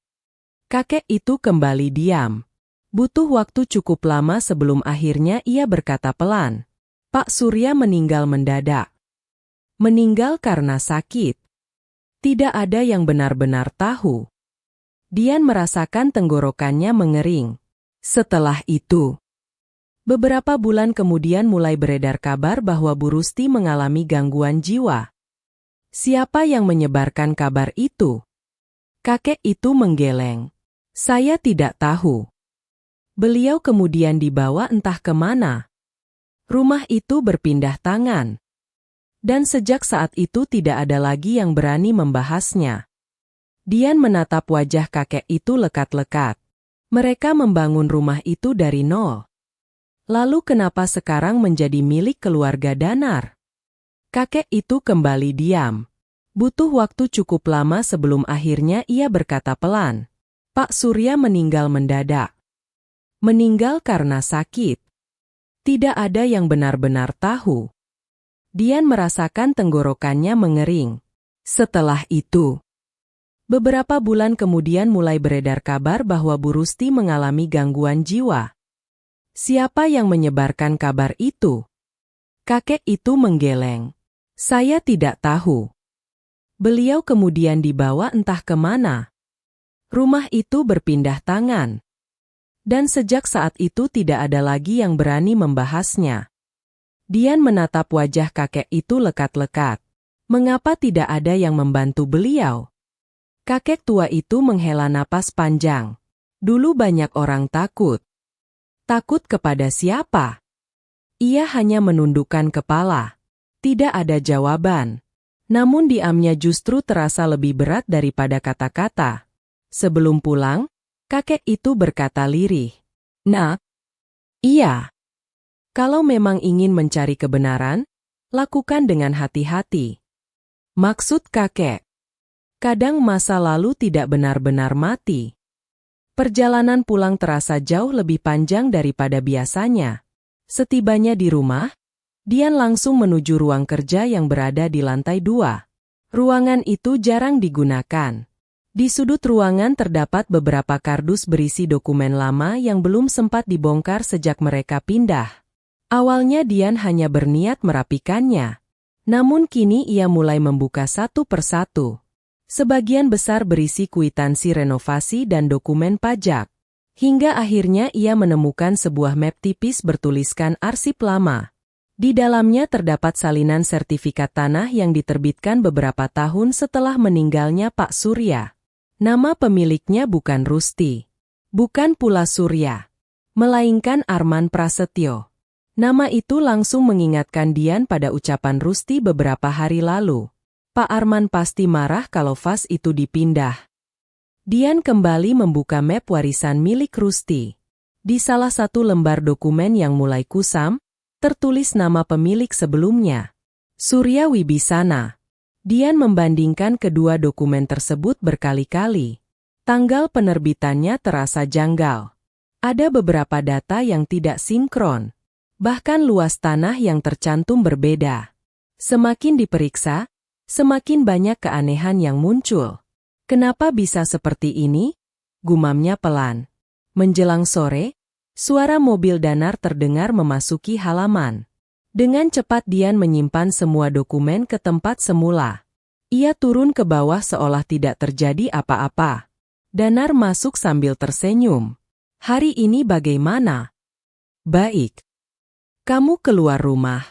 Kakek itu kembali diam. Butuh waktu cukup lama sebelum akhirnya ia berkata pelan. "Pak Surya meninggal mendadak." "Meninggal karena sakit?" Tidak ada yang benar-benar tahu. Dian merasakan tenggorokannya mengering. Setelah itu, beberapa bulan kemudian mulai beredar kabar bahwa Bu Rusti mengalami gangguan jiwa. Siapa yang menyebarkan kabar itu? Kakek itu menggeleng. "Saya tidak tahu." Beliau kemudian dibawa entah kemana. Rumah itu berpindah tangan. Dan sejak saat itu tidak ada lagi yang berani membahasnya. Dian menatap wajah kakek itu lekat-lekat. Mereka membangun rumah itu dari nol. Lalu kenapa sekarang menjadi milik keluarga Danar? Kakek itu kembali diam. Butuh waktu cukup lama sebelum akhirnya ia berkata pelan. "Pak Surya meninggal mendadak." "Meninggal karena sakit?" Tidak ada yang benar-benar tahu. Dian merasakan tenggorokannya mengering. Setelah itu, beberapa bulan kemudian mulai beredar kabar bahwa Bu Rusti mengalami gangguan jiwa. Siapa yang menyebarkan kabar itu? Kakek itu menggeleng. "Saya tidak tahu." Beliau kemudian dibawa entah kemana. Rumah itu berpindah tangan. Dan sejak saat itu tidak ada lagi yang berani membahasnya. Dian menatap wajah kakek itu lekat-lekat. Mengapa tidak ada yang membantu beliau? Kakek tua itu menghela napas panjang. Dulu banyak orang takut. Takut kepada siapa? Ia hanya menundukkan kepala. Tidak ada jawaban. Namun diamnya justru terasa lebih berat daripada kata-kata. Sebelum pulang, kakek itu berkata lirih. "Nak, iya. Kalau memang ingin mencari kebenaran, lakukan dengan hati-hati." Maksud kakek. Kadang masa lalu tidak benar-benar mati. Perjalanan pulang terasa jauh lebih panjang daripada biasanya. Setibanya di rumah, Dian langsung menuju ruang kerja yang berada di lantai 2. Ruangan itu jarang digunakan. Di sudut ruangan terdapat beberapa kardus berisi dokumen lama yang belum sempat dibongkar sejak mereka pindah. Awalnya Dian hanya berniat merapikannya. Namun kini ia mulai membuka satu persatu. Sebagian besar berisi kwitansi renovasi dan dokumen pajak. Hingga akhirnya ia menemukan sebuah map tipis bertuliskan arsip lama. Di dalamnya terdapat salinan sertifikat tanah yang diterbitkan beberapa tahun setelah meninggalnya Pak Surya. Nama pemiliknya bukan Rusti. Bukan pula Surya. Melainkan Arman Prasetyo. Nama itu langsung mengingatkan Dian pada ucapan Rusti beberapa hari lalu. Pak Arman pasti marah kalau vas itu dipindah. Dian kembali membuka map warisan milik Rusti. Di salah satu lembar dokumen yang mulai kusam, tertulis nama pemilik sebelumnya. Surya Wibisana. Dian membandingkan kedua dokumen tersebut berkali-kali. Tanggal penerbitannya terasa janggal. Ada beberapa data yang tidak sinkron. Bahkan luas tanah yang tercantum berbeda. Semakin diperiksa, semakin banyak keanehan yang muncul. Kenapa bisa seperti ini? Gumamnya pelan. Menjelang sore, suara mobil Danar terdengar memasuki halaman. Dengan cepat Dian menyimpan semua dokumen ke tempat semula. Ia turun ke bawah seolah tidak terjadi apa-apa. Danar masuk sambil tersenyum. Hari ini bagaimana? Baik. Kamu keluar rumah.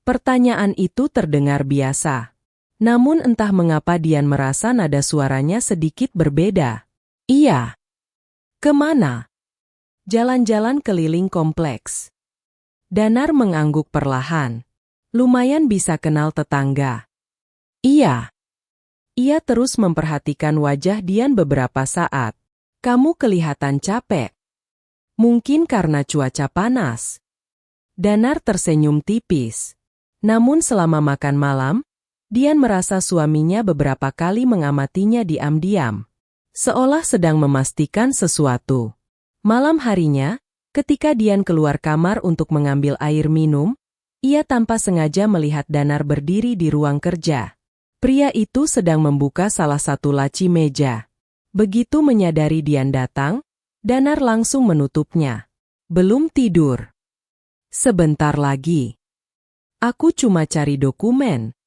Pertanyaan itu terdengar biasa. Namun entah mengapa Dian merasa nada suaranya sedikit berbeda. Iya. Kemana? Jalan-jalan keliling kompleks. Danar mengangguk perlahan. Lumayan bisa kenal tetangga. Iya. Ia terus memperhatikan wajah Dian beberapa saat. Kamu kelihatan capek. Mungkin karena cuaca panas. Danar tersenyum tipis. Namun selama makan malam, Dian merasa suaminya beberapa kali mengamatinya diam-diam. Seolah sedang memastikan sesuatu. Malam harinya, ketika Dian keluar kamar untuk mengambil air minum, ia tanpa sengaja melihat Danar berdiri di ruang kerja. Pria itu sedang membuka salah satu laci meja. Begitu menyadari Dian datang, Danar langsung menutupnya. Belum tidur. Sebentar lagi. Aku cuma cari dokumen.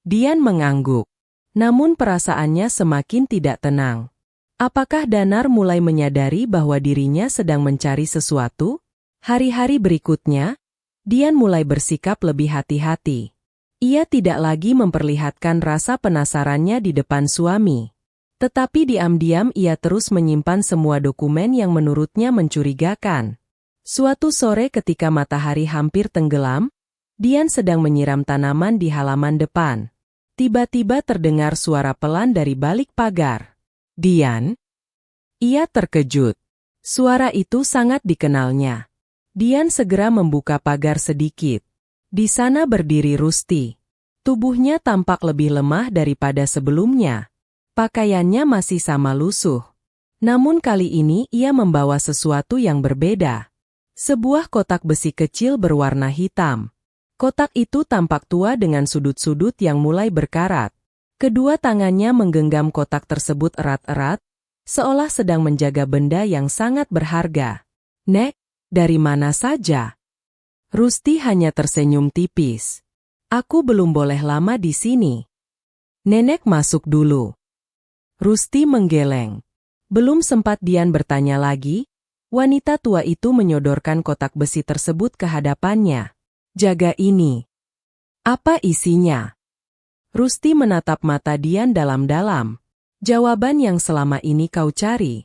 Dian mengangguk. Namun perasaannya semakin tidak tenang. Apakah Danar mulai menyadari bahwa dirinya sedang mencari sesuatu? Hari-hari berikutnya, Dian mulai bersikap lebih hati-hati. Ia tidak lagi memperlihatkan rasa penasarannya di depan suami. Tetapi diam-diam ia terus menyimpan semua dokumen yang menurutnya mencurigakan. Suatu sore ketika matahari hampir tenggelam, Dian sedang menyiram tanaman di halaman depan. Tiba-tiba terdengar suara pelan dari balik pagar. Dian? Ia terkejut. Suara itu sangat dikenalnya. Dian segera membuka pagar sedikit. Di sana berdiri Rusti. Tubuhnya tampak lebih lemah daripada sebelumnya. Pakaiannya masih sama lusuh. Namun kali ini ia membawa sesuatu yang berbeda. Sebuah kotak besi kecil berwarna hitam. Kotak itu tampak tua dengan sudut-sudut yang mulai berkarat. Kedua tangannya menggenggam kotak tersebut erat-erat, seolah sedang menjaga benda yang sangat berharga. Nek, dari mana saja? Rusti hanya tersenyum tipis. Aku belum boleh lama di sini. Nenek masuk dulu. Rusti menggeleng. Belum sempat Dian bertanya lagi, wanita tua itu menyodorkan kotak besi tersebut ke hadapannya. Jaga ini. Apa isinya? Rusti menatap mata Dian dalam-dalam. Jawaban yang selama ini kau cari.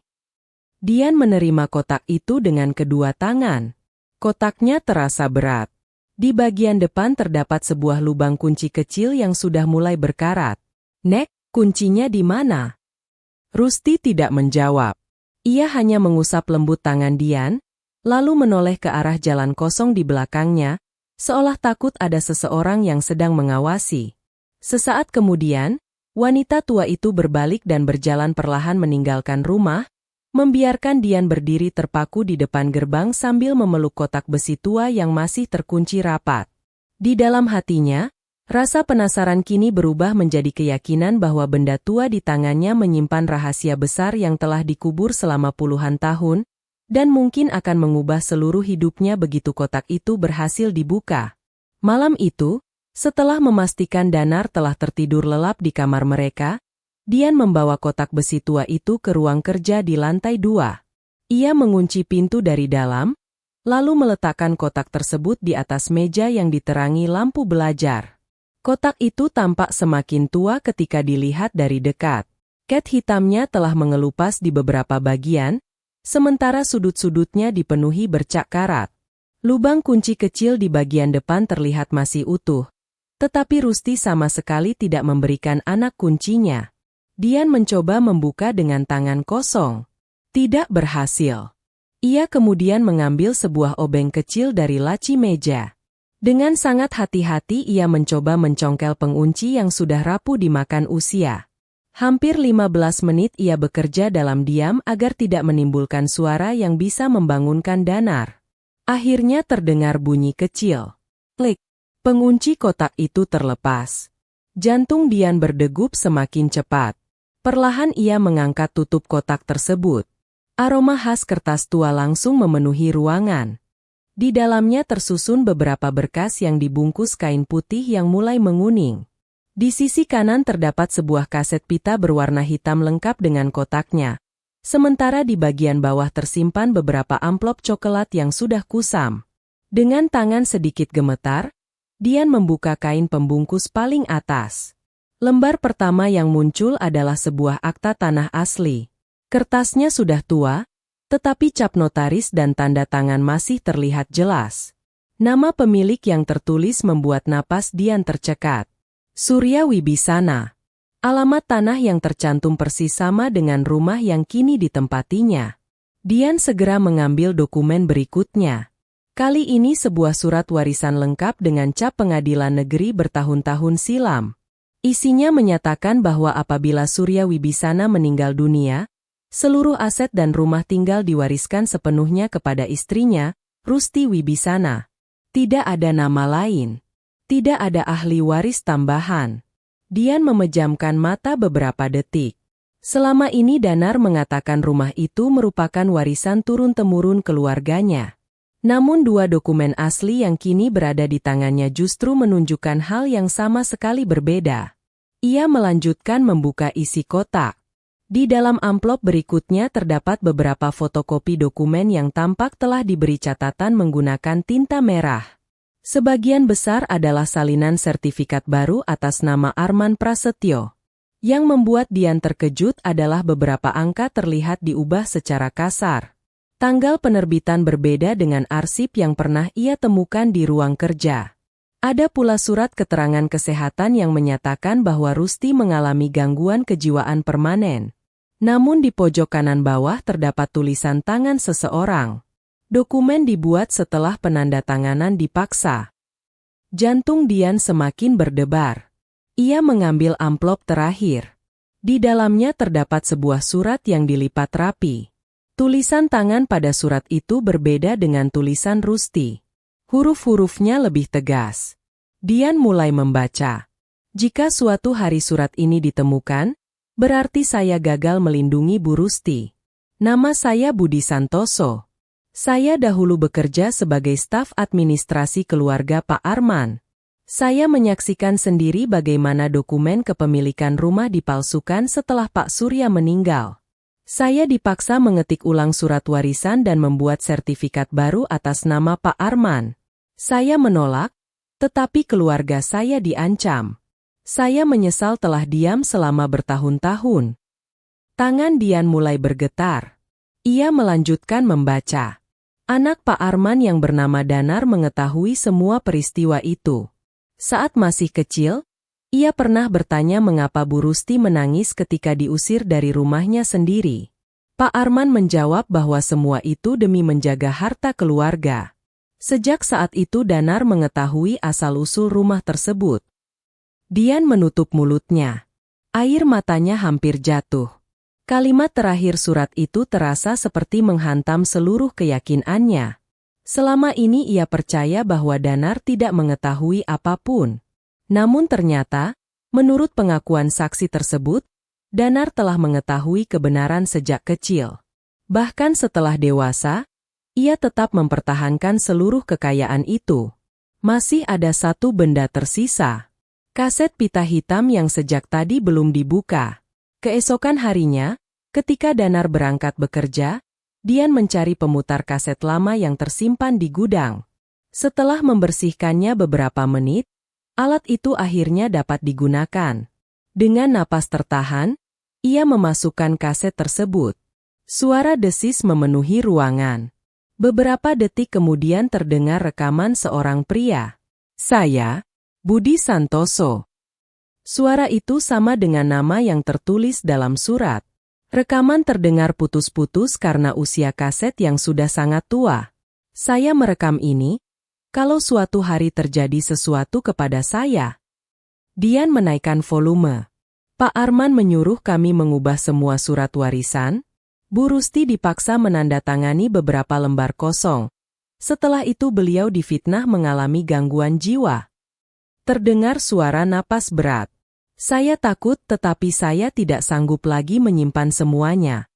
Dian menerima kotak itu dengan kedua tangan. Kotaknya terasa berat. Di bagian depan terdapat sebuah lubang kunci kecil yang sudah mulai berkarat. Nek, kuncinya di mana? Rusti tidak menjawab. Ia hanya mengusap lembut tangan Dian, lalu menoleh ke arah jalan kosong di belakangnya, seolah takut ada seseorang yang sedang mengawasi. Sesaat kemudian, wanita tua itu berbalik dan berjalan perlahan meninggalkan rumah, membiarkan Dian berdiri terpaku di depan gerbang sambil memeluk kotak besi tua yang masih terkunci rapat. Di dalam hatinya, rasa penasaran kini berubah menjadi keyakinan bahwa benda tua di tangannya menyimpan rahasia besar yang telah dikubur selama puluhan tahun, dan mungkin akan mengubah seluruh hidupnya begitu kotak itu berhasil dibuka. Malam itu, setelah memastikan Danar telah tertidur lelap di kamar mereka, Dian membawa kotak besi tua itu ke ruang kerja di lantai 2. Ia mengunci pintu dari dalam, lalu meletakkan kotak tersebut di atas meja yang diterangi lampu belajar. Kotak itu tampak semakin tua ketika dilihat dari dekat. Cat hitamnya telah mengelupas di beberapa bagian, sementara sudut-sudutnya dipenuhi bercak karat. Lubang kunci kecil di bagian depan terlihat masih utuh, tetapi Rusti sama sekali tidak memberikan anak kuncinya. Dian mencoba membuka dengan tangan kosong. Tidak berhasil. Ia kemudian mengambil sebuah obeng kecil dari laci meja. Dengan sangat hati-hati ia mencoba mencongkel pengunci yang sudah rapuh dimakan usia. Hampir 15 menit ia bekerja dalam diam agar tidak menimbulkan suara yang bisa membangunkan Danar. Akhirnya terdengar bunyi kecil. Klik. Pengunci kotak itu terlepas. Jantung Dian berdegup semakin cepat. Perlahan ia mengangkat tutup kotak tersebut. Aroma khas kertas tua langsung memenuhi ruangan. Di dalamnya tersusun beberapa berkas yang dibungkus kain putih yang mulai menguning. Di sisi kanan terdapat sebuah kaset pita berwarna hitam lengkap dengan kotaknya. Sementara di bagian bawah tersimpan beberapa amplop coklat yang sudah kusam. Dengan tangan sedikit gemetar, Dian membuka kain pembungkus paling atas. Lembar pertama yang muncul adalah sebuah akta tanah asli. Kertasnya sudah tua, tetapi cap notaris dan tanda tangan masih terlihat jelas. Nama pemilik yang tertulis membuat napas Dian tercekat. Surya Wibisana. Alamat tanah yang tercantum persis sama dengan rumah yang kini ditempatinya. Dian segera mengambil dokumen berikutnya. Kali ini sebuah surat warisan lengkap dengan cap pengadilan negeri bertahun-tahun silam. Isinya menyatakan bahwa apabila Surya Wibisana meninggal dunia, seluruh aset dan rumah tinggal diwariskan sepenuhnya kepada istrinya, Rusti Wibisana. Tidak ada nama lain. Tidak ada ahli waris tambahan. Dian memejamkan mata beberapa detik. Selama ini Danar mengatakan rumah itu merupakan warisan turun-temurun keluarganya. Namun dua dokumen asli yang kini berada di tangannya justru menunjukkan hal yang sama sekali berbeda. Ia melanjutkan membuka isi kotak. Di dalam amplop berikutnya terdapat beberapa fotokopi dokumen yang tampak telah diberi catatan menggunakan tinta merah. Sebagian besar adalah salinan sertifikat baru atas nama Arman Prasetyo. Yang membuat Dian terkejut adalah beberapa angka terlihat diubah secara kasar. Tanggal penerbitan berbeda dengan arsip yang pernah ia temukan di ruang kerja. Ada pula surat keterangan kesehatan yang menyatakan bahwa Rusti mengalami gangguan kejiwaan permanen. Namun di pojok kanan bawah terdapat tulisan tangan seseorang. Dokumen dibuat setelah penandatanganan dipaksa. Jantung Dian semakin berdebar. Ia mengambil amplop terakhir. Di dalamnya terdapat sebuah surat yang dilipat rapi. Tulisan tangan pada surat itu berbeda dengan tulisan Rusti. Huruf-hurufnya lebih tegas. Dian mulai membaca. Jika suatu hari surat ini ditemukan, berarti saya gagal melindungi Bu Rusti. Nama saya Budi Santoso. Saya dahulu bekerja sebagai staf administrasi keluarga Pak Arman. Saya menyaksikan sendiri bagaimana dokumen kepemilikan rumah dipalsukan setelah Pak Surya meninggal. Saya dipaksa mengetik ulang surat warisan dan membuat sertifikat baru atas nama Pak Arman. Saya menolak, tetapi keluarga saya diancam. Saya menyesal telah diam selama bertahun-tahun. Tangan Dian mulai bergetar. Ia melanjutkan membaca. Anak Pak Arman yang bernama Danar mengetahui semua peristiwa itu. Saat masih kecil, ia pernah bertanya mengapa Bu Rusti menangis ketika diusir dari rumahnya sendiri. Pak Arman menjawab bahwa semua itu demi menjaga harta keluarga. Sejak saat itu Danar mengetahui asal-usul rumah tersebut. Dian menutup mulutnya. Air matanya hampir jatuh. Kalimat terakhir surat itu terasa seperti menghantam seluruh keyakinannya. Selama ini ia percaya bahwa Danar tidak mengetahui apapun. Namun ternyata, menurut pengakuan saksi tersebut, Danar telah mengetahui kebenaran sejak kecil. Bahkan setelah dewasa, ia tetap mempertahankan seluruh kekayaan itu. Masih ada satu benda tersisa. Kaset pita hitam yang sejak tadi belum dibuka. Keesokan harinya, ketika Danar berangkat bekerja, Dian mencari pemutar kaset lama yang tersimpan di gudang. Setelah membersihkannya beberapa menit, alat itu akhirnya dapat digunakan. Dengan napas tertahan, ia memasukkan kaset tersebut. Suara desis memenuhi ruangan. Beberapa detik kemudian terdengar rekaman seorang pria. Saya, Budi Santoso. Suara itu sama dengan nama yang tertulis dalam surat. Rekaman terdengar putus-putus karena usia kaset yang sudah sangat tua. Saya merekam ini, kalau suatu hari terjadi sesuatu kepada saya. Dian menaikkan volume. Pak Arman menyuruh kami mengubah semua surat warisan. Bu Rusti dipaksa menandatangani beberapa lembar kosong. Setelah itu beliau difitnah mengalami gangguan jiwa. Terdengar suara napas berat. Saya takut tetapi saya tidak sanggup lagi menyimpan semuanya.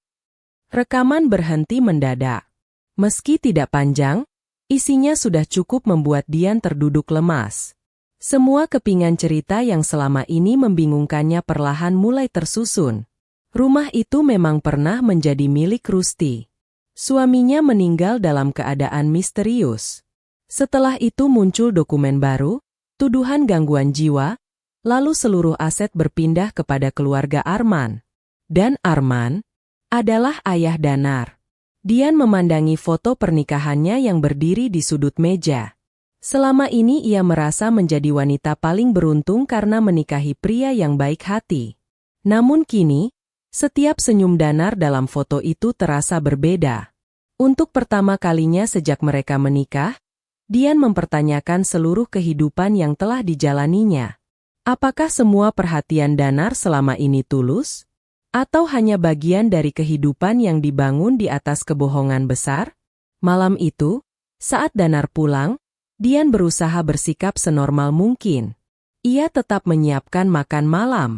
Rekaman berhenti mendadak. Meski tidak panjang, isinya sudah cukup membuat Dian terduduk lemas. Semua kepingan cerita yang selama ini membingungkannya perlahan mulai tersusun. Rumah itu memang pernah menjadi milik Rusti. Suaminya meninggal dalam keadaan misterius. Setelah itu muncul dokumen baru, tuduhan gangguan jiwa, lalu seluruh aset berpindah kepada keluarga Arman. Dan Arman adalah ayah Danar. Dian memandangi foto pernikahannya yang berdiri di sudut meja. Selama ini ia merasa menjadi wanita paling beruntung karena menikahi pria yang baik hati. Namun kini, setiap senyum Danar dalam foto itu terasa berbeda. Untuk pertama kalinya sejak mereka menikah, Dian mempertanyakan seluruh kehidupan yang telah dijalaninya. Apakah semua perhatian Danar selama ini tulus? Atau hanya bagian dari kehidupan yang dibangun di atas kebohongan besar? Malam itu, saat Danar pulang, Dian berusaha bersikap senormal mungkin. Ia tetap menyiapkan makan malam,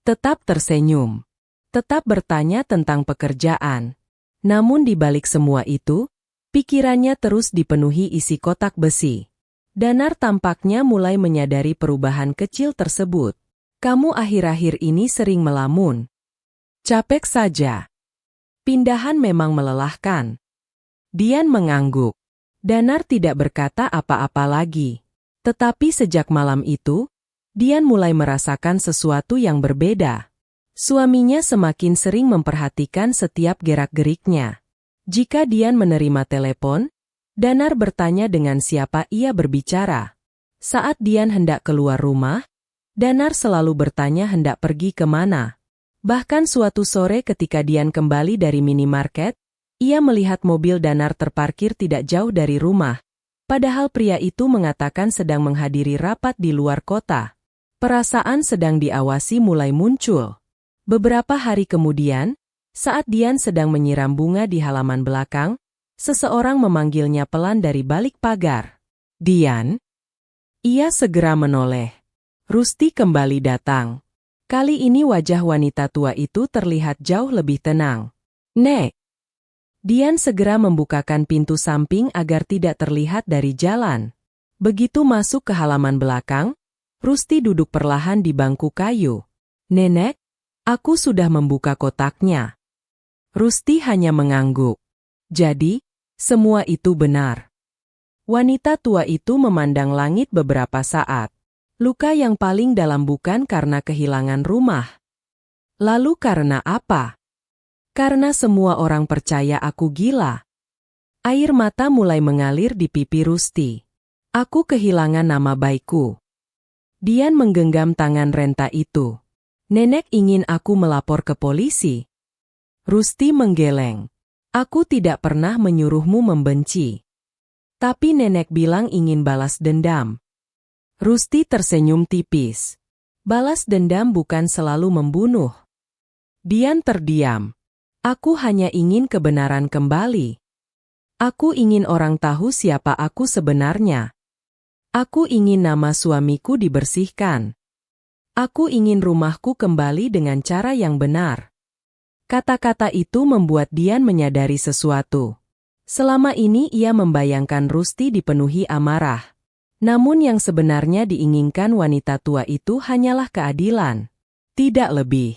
tetap tersenyum, tetap bertanya tentang pekerjaan. Namun di balik semua itu, pikirannya terus dipenuhi isi kotak besi. Danar tampaknya mulai menyadari perubahan kecil tersebut. Kamu akhir-akhir ini sering melamun. Capek saja. Pindahan memang melelahkan. Dian mengangguk. Danar tidak berkata apa-apa lagi. Tetapi sejak malam itu, Dian mulai merasakan sesuatu yang berbeda. Suaminya semakin sering memperhatikan setiap gerak-geriknya. Jika Dian menerima telepon, Danar bertanya dengan siapa ia berbicara. Saat Dian hendak keluar rumah, Danar selalu bertanya hendak pergi kemana. Bahkan suatu sore ketika Dian kembali dari minimarket, ia melihat mobil Danar terparkir tidak jauh dari rumah. Padahal pria itu mengatakan sedang menghadiri rapat di luar kota. Perasaan sedang diawasi mulai muncul. Beberapa hari kemudian, saat Dian sedang menyiram bunga di halaman belakang, seseorang memanggilnya pelan dari balik pagar. Dian? Ia segera menoleh. Rusti kembali datang. Kali ini wajah wanita tua itu terlihat jauh lebih tenang. Nek! Dian segera membukakan pintu samping agar tidak terlihat dari jalan. Begitu masuk ke halaman belakang, Rusti duduk perlahan di bangku kayu. Nenek, aku sudah membuka kotaknya. Rusti hanya mengangguk. Jadi, semua itu benar. Wanita tua itu memandang langit beberapa saat. Luka yang paling dalam bukan karena kehilangan rumah. Lalu karena apa? Karena semua orang percaya aku gila. Air mata mulai mengalir di pipi Rusti. Aku kehilangan nama baikku. Dian menggenggam tangan renta itu. Nenek ingin aku melapor ke polisi. Rusti menggeleng. Aku tidak pernah menyuruhmu membenci. Tapi nenek bilang ingin balas dendam. Rusti tersenyum tipis. Balas dendam bukan selalu membunuh. Dian terdiam. Aku hanya ingin kebenaran kembali. Aku ingin orang tahu siapa aku sebenarnya. Aku ingin nama suamiku dibersihkan. Aku ingin rumahku kembali dengan cara yang benar. Kata-kata itu membuat Dian menyadari sesuatu. Selama ini ia membayangkan Rusti dipenuhi amarah. Namun yang sebenarnya diinginkan wanita tua itu hanyalah keadilan. Tidak lebih.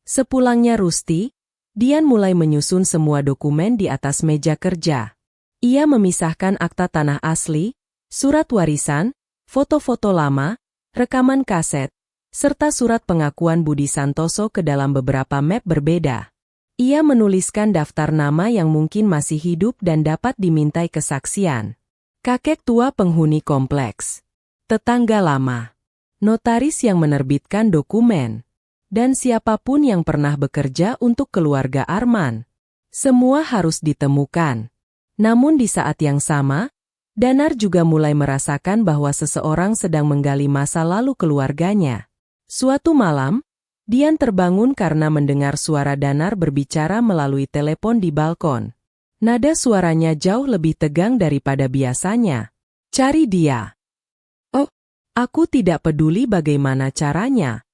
Sepulangnya Rusti, Dian mulai menyusun semua dokumen di atas meja kerja. Ia memisahkan akta tanah asli, surat warisan, foto-foto lama, rekaman kaset, serta surat pengakuan Budi Santoso ke dalam beberapa map berbeda. Ia menuliskan daftar nama yang mungkin masih hidup dan dapat dimintai kesaksian. Kakek tua penghuni kompleks, tetangga lama, notaris yang menerbitkan dokumen, dan siapapun yang pernah bekerja untuk keluarga Arman. Semua harus ditemukan. Namun di saat yang sama, Danar juga mulai merasakan bahwa seseorang sedang menggali masa lalu keluarganya. Suatu malam, Dian terbangun karena mendengar suara Danar berbicara melalui telepon di balkon. Nada suaranya jauh lebih tegang daripada biasanya. Cari dia. Oh, aku tidak peduli bagaimana caranya.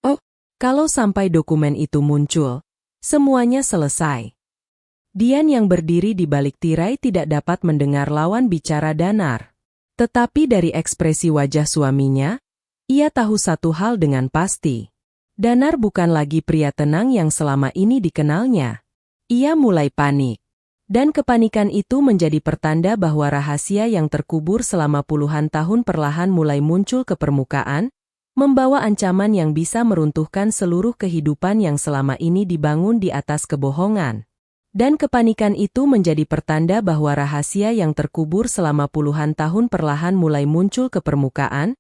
Oh, kalau sampai dokumen itu muncul, semuanya selesai. Dian yang berdiri di balik tirai tidak dapat mendengar lawan bicara Danar. Tetapi dari ekspresi wajah suaminya, ia tahu satu hal dengan pasti. Danar bukan lagi pria tenang yang selama ini dikenalnya. Ia mulai panik. Dan kepanikan itu menjadi pertanda bahwa rahasia yang terkubur selama puluhan tahun perlahan mulai muncul ke permukaan, membawa ancaman yang bisa meruntuhkan seluruh kehidupan yang selama ini dibangun di atas kebohongan. Dan kepanikan itu menjadi pertanda bahwa rahasia yang terkubur selama puluhan tahun perlahan mulai muncul ke permukaan,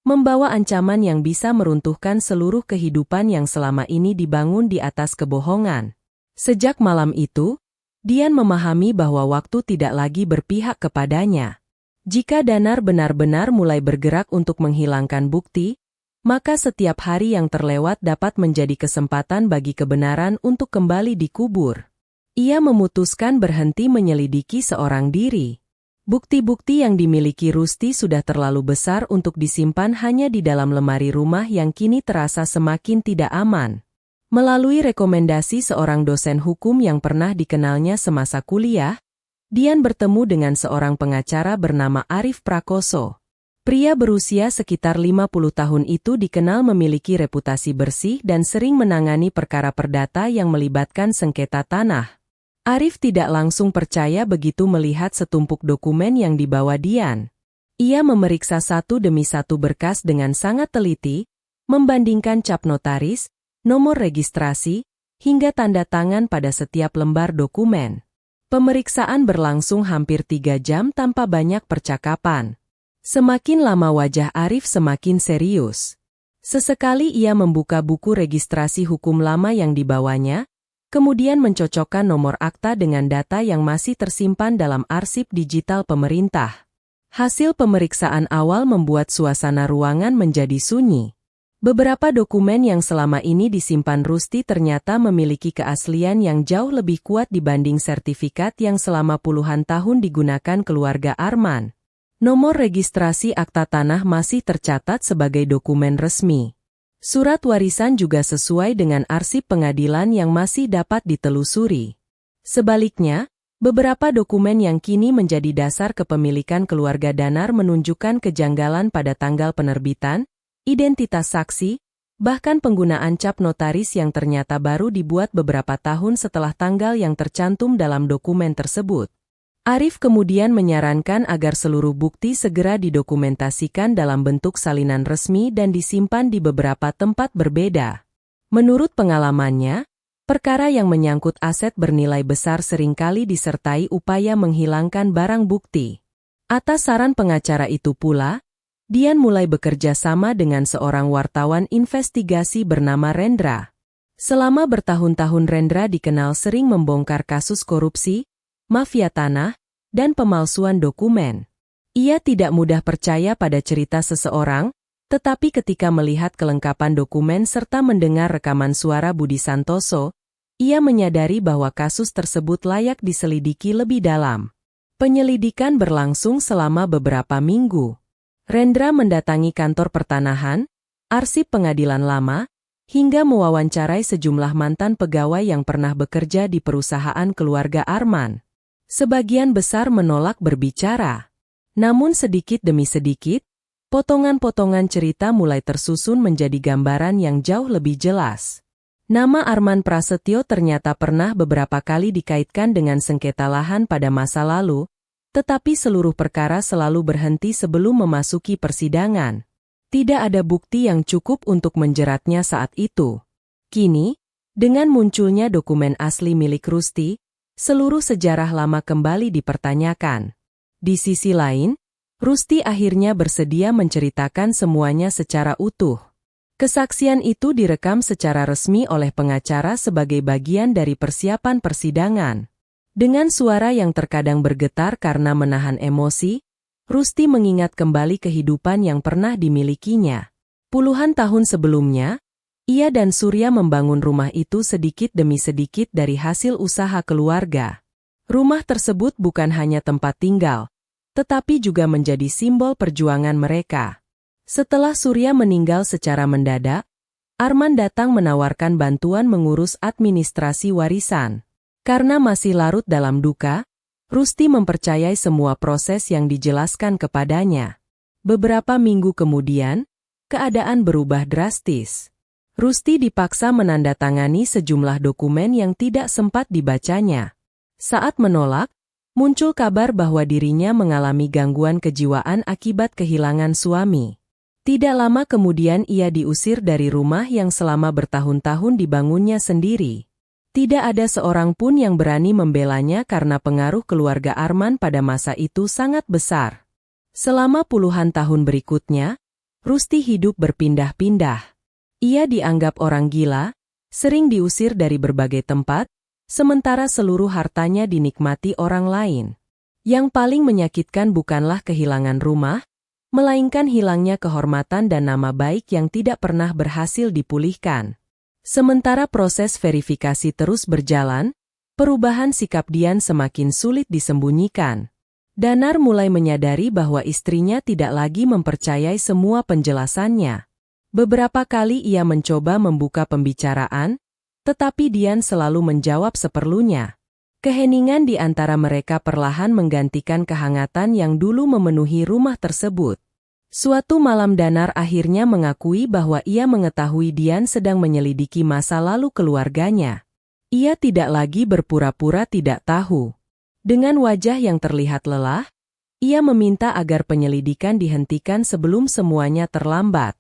membawa ancaman yang bisa meruntuhkan seluruh kehidupan yang selama ini dibangun di atas kebohongan. Sejak malam itu, Dian memahami bahwa waktu tidak lagi berpihak kepadanya. Jika Danar benar-benar mulai bergerak untuk menghilangkan bukti, maka setiap hari yang terlewat dapat menjadi kesempatan bagi kebenaran untuk kembali dikubur. Ia memutuskan berhenti menyelidiki seorang diri. Bukti-bukti yang dimiliki Rusti sudah terlalu besar untuk disimpan hanya di dalam lemari rumah yang kini terasa semakin tidak aman. Melalui rekomendasi seorang dosen hukum yang pernah dikenalnya semasa kuliah, Dian bertemu dengan seorang pengacara bernama Arif Prakoso. Pria berusia sekitar 50 tahun itu dikenal memiliki reputasi bersih dan sering menangani perkara perdata yang melibatkan sengketa tanah. Arif tidak langsung percaya begitu melihat setumpuk dokumen yang dibawa Dian. Ia memeriksa satu demi satu berkas dengan sangat teliti, membandingkan cap notaris, nomor registrasi, hingga tanda tangan pada setiap lembar dokumen. Pemeriksaan berlangsung hampir 3 jam tanpa banyak percakapan. Semakin lama wajah Arif semakin serius. Sesekali ia membuka buku registrasi hukum lama yang dibawanya, kemudian mencocokkan nomor akta dengan data yang masih tersimpan dalam arsip digital pemerintah. Hasil pemeriksaan awal membuat suasana ruangan menjadi sunyi. Beberapa dokumen yang selama ini disimpan Rusti ternyata memiliki keaslian yang jauh lebih kuat dibanding sertifikat yang selama puluhan tahun digunakan keluarga Arman. Nomor registrasi akta tanah masih tercatat sebagai dokumen resmi. Surat warisan juga sesuai dengan arsip pengadilan yang masih dapat ditelusuri. Sebaliknya, beberapa dokumen yang kini menjadi dasar kepemilikan keluarga Danar menunjukkan kejanggalan pada tanggal penerbitan, identitas saksi, bahkan penggunaan cap notaris yang ternyata baru dibuat beberapa tahun setelah tanggal yang tercantum dalam dokumen tersebut. Arif kemudian menyarankan agar seluruh bukti segera didokumentasikan dalam bentuk salinan resmi dan disimpan di beberapa tempat berbeda. Menurut pengalamannya, perkara yang menyangkut aset bernilai besar seringkali disertai upaya menghilangkan barang bukti. Atas saran pengacara itu pula, Dian mulai bekerja sama dengan seorang wartawan investigasi bernama Rendra. Selama bertahun-tahun Rendra dikenal sering membongkar kasus korupsi, mafia tanah, dan pemalsuan dokumen. Ia tidak mudah percaya pada cerita seseorang, tetapi ketika melihat kelengkapan dokumen serta mendengar rekaman suara Budi Santoso, ia menyadari bahwa kasus tersebut layak diselidiki lebih dalam. Penyelidikan berlangsung selama beberapa minggu. Rendra mendatangi kantor pertanahan, arsip pengadilan lama, hingga mewawancarai sejumlah mantan pegawai yang pernah bekerja di perusahaan keluarga Arman. Sebagian besar menolak berbicara. Namun sedikit demi sedikit, potongan-potongan cerita mulai tersusun menjadi gambaran yang jauh lebih jelas. Nama Arman Prasetyo ternyata pernah beberapa kali dikaitkan dengan sengketa lahan pada masa lalu, tetapi seluruh perkara selalu berhenti sebelum memasuki persidangan. Tidak ada bukti yang cukup untuk menjeratnya saat itu. Kini, dengan munculnya dokumen asli milik Rusti, seluruh sejarah lama kembali dipertanyakan. Di sisi lain, Rusti akhirnya bersedia menceritakan semuanya secara utuh. Kesaksian itu direkam secara resmi oleh pengacara sebagai bagian dari persiapan persidangan. Dengan suara yang terkadang bergetar karena menahan emosi, Rusti mengingat kembali kehidupan yang pernah dimilikinya. Puluhan tahun sebelumnya, Ia dan Surya membangun rumah itu sedikit demi sedikit dari hasil usaha keluarga. Rumah tersebut bukan hanya tempat tinggal, tetapi juga menjadi simbol perjuangan mereka. Setelah Surya meninggal secara mendadak, Arman datang menawarkan bantuan mengurus administrasi warisan. Karena masih larut dalam duka, Rusti mempercayai semua proses yang dijelaskan kepadanya. Beberapa minggu kemudian, keadaan berubah drastis. Rusti dipaksa menandatangani sejumlah dokumen yang tidak sempat dibacanya. Saat menolak, muncul kabar bahwa dirinya mengalami gangguan kejiwaan akibat kehilangan suami. Tidak lama kemudian ia diusir dari rumah yang selama bertahun-tahun dibangunnya sendiri. Tidak ada seorang pun yang berani membelanya karena pengaruh keluarga Arman pada masa itu sangat besar. Selama puluhan tahun berikutnya, Rusti hidup berpindah-pindah. Ia dianggap orang gila, sering diusir dari berbagai tempat, sementara seluruh hartanya dinikmati orang lain. Yang paling menyakitkan bukanlah kehilangan rumah, melainkan hilangnya kehormatan dan nama baik yang tidak pernah berhasil dipulihkan. Sementara proses verifikasi terus berjalan, perubahan sikap Dian semakin sulit disembunyikan. Danar mulai menyadari bahwa istrinya tidak lagi mempercayai semua penjelasannya. Beberapa kali ia mencoba membuka pembicaraan, tetapi Dian selalu menjawab seperlunya. Keheningan di antara mereka perlahan menggantikan kehangatan yang dulu memenuhi rumah tersebut. Suatu malam Danar akhirnya mengakui bahwa ia mengetahui Dian sedang menyelidiki masa lalu keluarganya. Ia tidak lagi berpura-pura tidak tahu. Dengan wajah yang terlihat lelah, ia meminta agar penyelidikan dihentikan sebelum semuanya terlambat.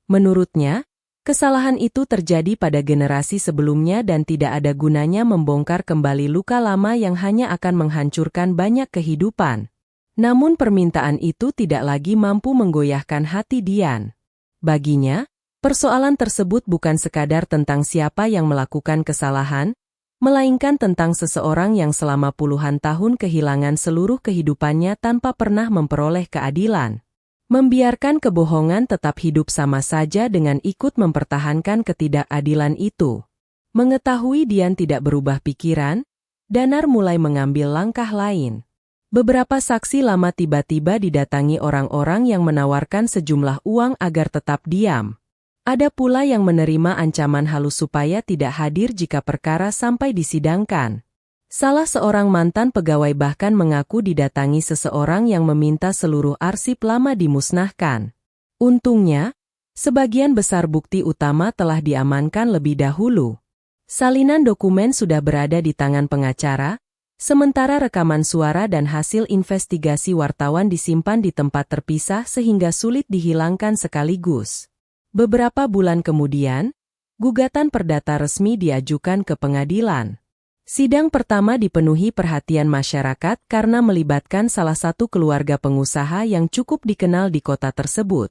Menurutnya, kesalahan itu terjadi pada generasi sebelumnya dan tidak ada gunanya membongkar kembali luka lama yang hanya akan menghancurkan banyak kehidupan. Namun permintaan itu tidak lagi mampu menggoyahkan hati Dian. Baginya, persoalan tersebut bukan sekadar tentang siapa yang melakukan kesalahan, melainkan tentang seseorang yang selama puluhan tahun kehilangan seluruh kehidupannya tanpa pernah memperoleh keadilan. Membiarkan kebohongan tetap hidup sama saja dengan ikut mempertahankan ketidakadilan itu. Mengetahui Dian tidak berubah pikiran, Danar mulai mengambil langkah lain. Beberapa saksi lama tiba-tiba didatangi orang-orang yang menawarkan sejumlah uang agar tetap diam. Ada pula yang menerima ancaman halus supaya tidak hadir jika perkara sampai disidangkan. Salah seorang mantan pegawai bahkan mengaku didatangi seseorang yang meminta seluruh arsip lama dimusnahkan. Untungnya, sebagian besar bukti utama telah diamankan lebih dahulu. Salinan dokumen sudah berada di tangan pengacara, sementara rekaman suara dan hasil investigasi wartawan disimpan di tempat terpisah sehingga sulit dihilangkan sekaligus. Beberapa bulan kemudian, gugatan perdata resmi diajukan ke pengadilan. Sidang pertama dipenuhi perhatian masyarakat karena melibatkan salah satu keluarga pengusaha yang cukup dikenal di kota tersebut.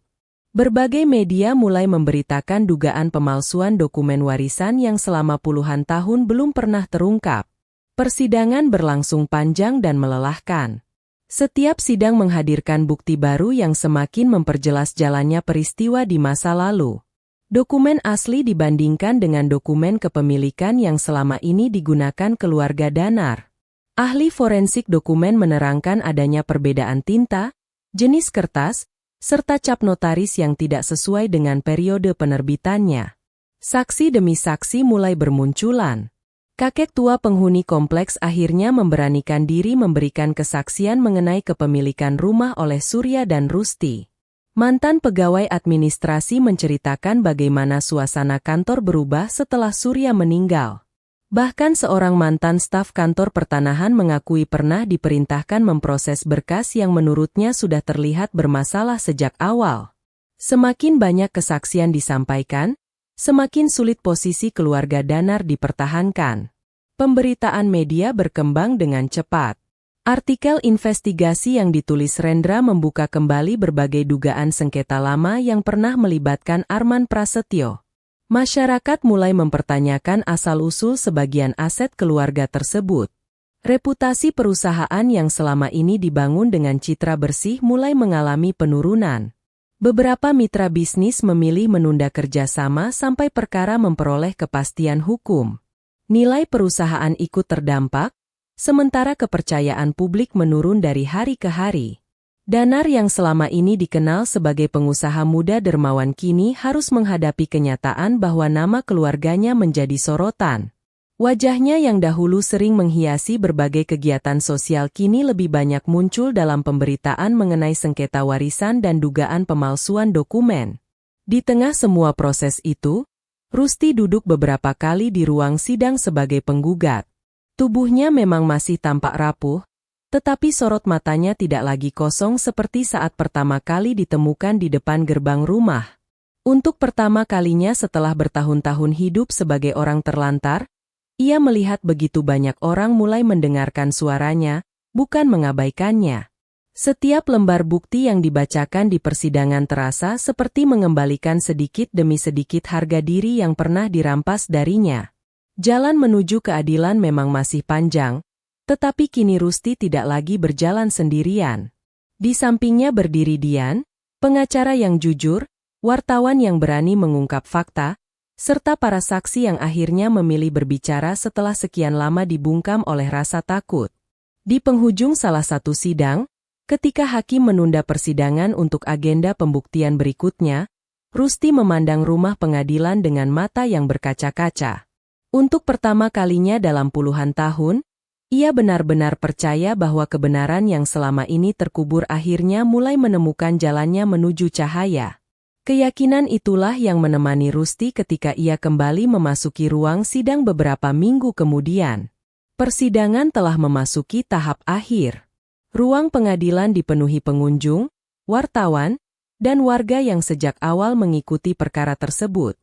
Berbagai media mulai memberitakan dugaan pemalsuan dokumen warisan yang selama puluhan tahun belum pernah terungkap. Persidangan berlangsung panjang dan melelahkan. Setiap sidang menghadirkan bukti baru yang semakin memperjelas jalannya peristiwa di masa lalu. Dokumen asli dibandingkan dengan dokumen kepemilikan yang selama ini digunakan keluarga Danar. Ahli forensik dokumen menerangkan adanya perbedaan tinta, jenis kertas, serta cap notaris yang tidak sesuai dengan periode penerbitannya. Saksi demi saksi mulai bermunculan. Kakek tua penghuni kompleks akhirnya memberanikan diri memberikan kesaksian mengenai kepemilikan rumah oleh Surya dan Rusti. Mantan pegawai administrasi menceritakan bagaimana suasana kantor berubah setelah Surya meninggal. Bahkan seorang mantan staf kantor pertanahan mengakui pernah diperintahkan memproses berkas yang menurutnya sudah terlihat bermasalah sejak awal. Semakin banyak kesaksian disampaikan, semakin sulit posisi keluarga Danar dipertahankan. Pemberitaan media berkembang dengan cepat. Artikel investigasi yang ditulis Rendra membuka kembali berbagai dugaan sengketa lama yang pernah melibatkan Arman Prasetyo. Masyarakat mulai mempertanyakan asal-usul sebagian aset keluarga tersebut. Reputasi perusahaan yang selama ini dibangun dengan citra bersih mulai mengalami penurunan. Beberapa mitra bisnis memilih menunda kerjasama sampai perkara memperoleh kepastian hukum. Nilai perusahaan ikut terdampak, sementara kepercayaan publik menurun dari hari ke hari. Danar yang selama ini dikenal sebagai pengusaha muda dermawan kini harus menghadapi kenyataan bahwa nama keluarganya menjadi sorotan. Wajahnya yang dahulu sering menghiasi berbagai kegiatan sosial kini lebih banyak muncul dalam pemberitaan mengenai sengketa warisan dan dugaan pemalsuan dokumen. Di tengah semua proses itu, Rusti duduk beberapa kali di ruang sidang sebagai penggugat. Tubuhnya memang masih tampak rapuh, tetapi sorot matanya tidak lagi kosong seperti saat pertama kali ditemukan di depan gerbang rumah. Untuk pertama kalinya setelah bertahun-tahun hidup sebagai orang terlantar, ia melihat begitu banyak orang mulai mendengarkan suaranya, bukan mengabaikannya. Setiap lembar bukti yang dibacakan di persidangan terasa seperti mengembalikan sedikit demi sedikit harga diri yang pernah dirampas darinya. Jalan menuju keadilan memang masih panjang, tetapi kini Rusti tidak lagi berjalan sendirian. Di sampingnya berdiri Dian, pengacara yang jujur, wartawan yang berani mengungkap fakta, serta para saksi yang akhirnya memilih berbicara setelah sekian lama dibungkam oleh rasa takut. Di penghujung salah satu sidang, ketika hakim menunda persidangan untuk agenda pembuktian berikutnya, Rusti memandang rumah pengadilan dengan mata yang berkaca-kaca. Untuk pertama kalinya dalam puluhan tahun, ia benar-benar percaya bahwa kebenaran yang selama ini terkubur akhirnya mulai menemukan jalannya menuju cahaya. Keyakinan itulah yang menemani Rusti ketika ia kembali memasuki ruang sidang beberapa minggu kemudian. Persidangan telah memasuki tahap akhir. Ruang pengadilan dipenuhi pengunjung, wartawan, dan warga yang sejak awal mengikuti perkara tersebut.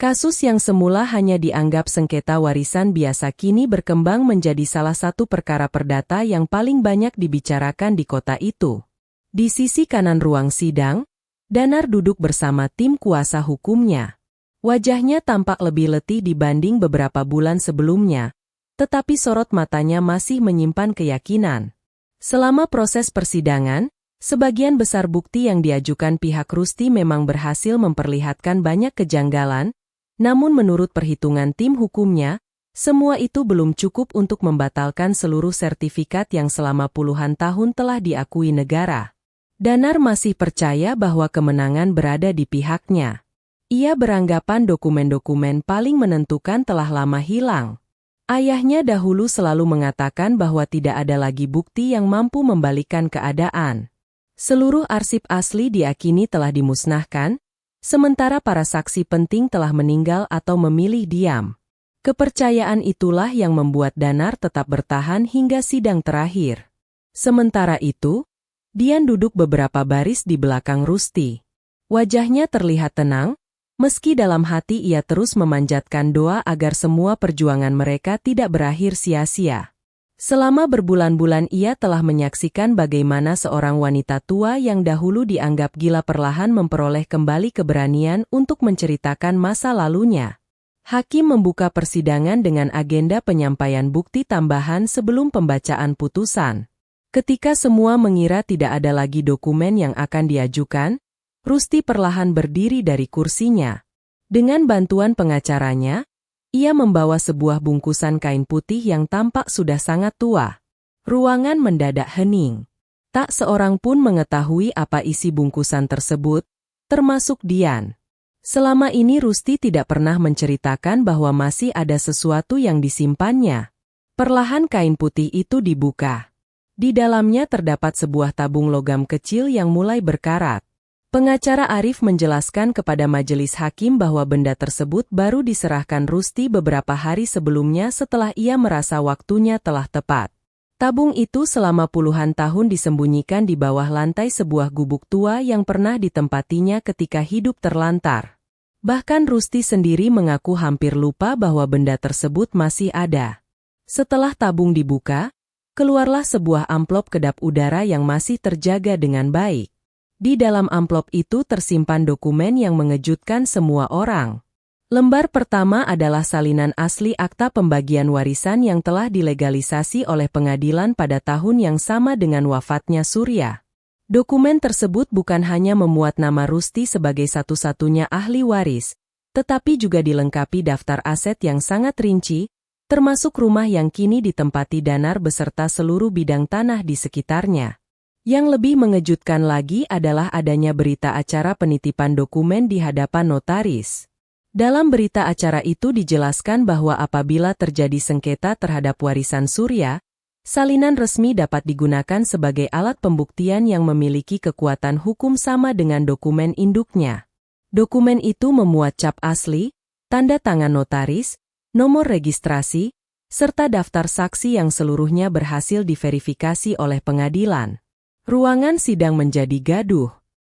Kasus yang semula hanya dianggap sengketa warisan biasa kini berkembang menjadi salah satu perkara perdata yang paling banyak dibicarakan di kota itu. Di sisi kanan ruang sidang, Danar duduk bersama tim kuasa hukumnya. Wajahnya tampak lebih letih dibanding beberapa bulan sebelumnya, tetapi sorot matanya masih menyimpan keyakinan. Selama proses persidangan, sebagian besar bukti yang diajukan pihak Rusti memang berhasil memperlihatkan banyak kejanggalan, namun menurut perhitungan tim hukumnya, semua itu belum cukup untuk membatalkan seluruh sertifikat yang selama puluhan tahun telah diakui negara. Danar masih percaya bahwa kemenangan berada di pihaknya. Ia beranggapan dokumen-dokumen paling menentukan telah lama hilang. Ayahnya dahulu selalu mengatakan bahwa tidak ada lagi bukti yang mampu membalikkan keadaan. Seluruh arsip asli diakini telah dimusnahkan, sementara para saksi penting telah meninggal atau memilih diam. Kepercayaan itulah yang membuat Danar tetap bertahan hingga sidang terakhir. Sementara itu, Dian duduk beberapa baris di belakang Rusti. Wajahnya terlihat tenang, meski dalam hati ia terus memanjatkan doa agar semua perjuangan mereka tidak berakhir sia-sia. Selama berbulan-bulan ia telah menyaksikan bagaimana seorang wanita tua yang dahulu dianggap gila perlahan memperoleh kembali keberanian untuk menceritakan masa lalunya. Hakim membuka persidangan dengan agenda penyampaian bukti tambahan sebelum pembacaan putusan. Ketika semua mengira tidak ada lagi dokumen yang akan diajukan, Rusti perlahan berdiri dari kursinya. Dengan bantuan pengacaranya, ia membawa sebuah bungkusan kain putih yang tampak sudah sangat tua. Ruangan mendadak hening. Tak seorang pun mengetahui apa isi bungkusan tersebut, termasuk Dian. Selama ini Rusti tidak pernah menceritakan bahwa masih ada sesuatu yang disimpannya. Perlahan kain putih itu dibuka. Di dalamnya terdapat sebuah tabung logam kecil yang mulai berkarat. Pengacara Arif menjelaskan kepada majelis hakim bahwa benda tersebut baru diserahkan Rusti beberapa hari sebelumnya setelah ia merasa waktunya telah tepat. Tabung itu selama puluhan tahun disembunyikan di bawah lantai sebuah gubuk tua yang pernah ditempatinya ketika hidup terlantar. Bahkan Rusti sendiri mengaku hampir lupa bahwa benda tersebut masih ada. Setelah tabung dibuka, keluarlah sebuah amplop kedap udara yang masih terjaga dengan baik. Di dalam amplop itu tersimpan dokumen yang mengejutkan semua orang. Lembar pertama adalah salinan asli akta pembagian warisan yang telah dilegalisasi oleh pengadilan pada tahun yang sama dengan wafatnya Surya. Dokumen tersebut bukan hanya memuat nama Rusti sebagai satu-satunya ahli waris, tetapi juga dilengkapi daftar aset yang sangat rinci, termasuk rumah yang kini ditempati Danar beserta seluruh bidang tanah di sekitarnya. Yang lebih mengejutkan lagi adalah adanya berita acara penitipan dokumen di hadapan notaris. Dalam berita acara itu dijelaskan bahwa apabila terjadi sengketa terhadap warisan Surya, salinan resmi dapat digunakan sebagai alat pembuktian yang memiliki kekuatan hukum sama dengan dokumen induknya. Dokumen itu memuat cap asli, tanda tangan notaris, nomor registrasi, serta daftar saksi yang seluruhnya berhasil diverifikasi oleh pengadilan. Ruangan sidang menjadi gaduh.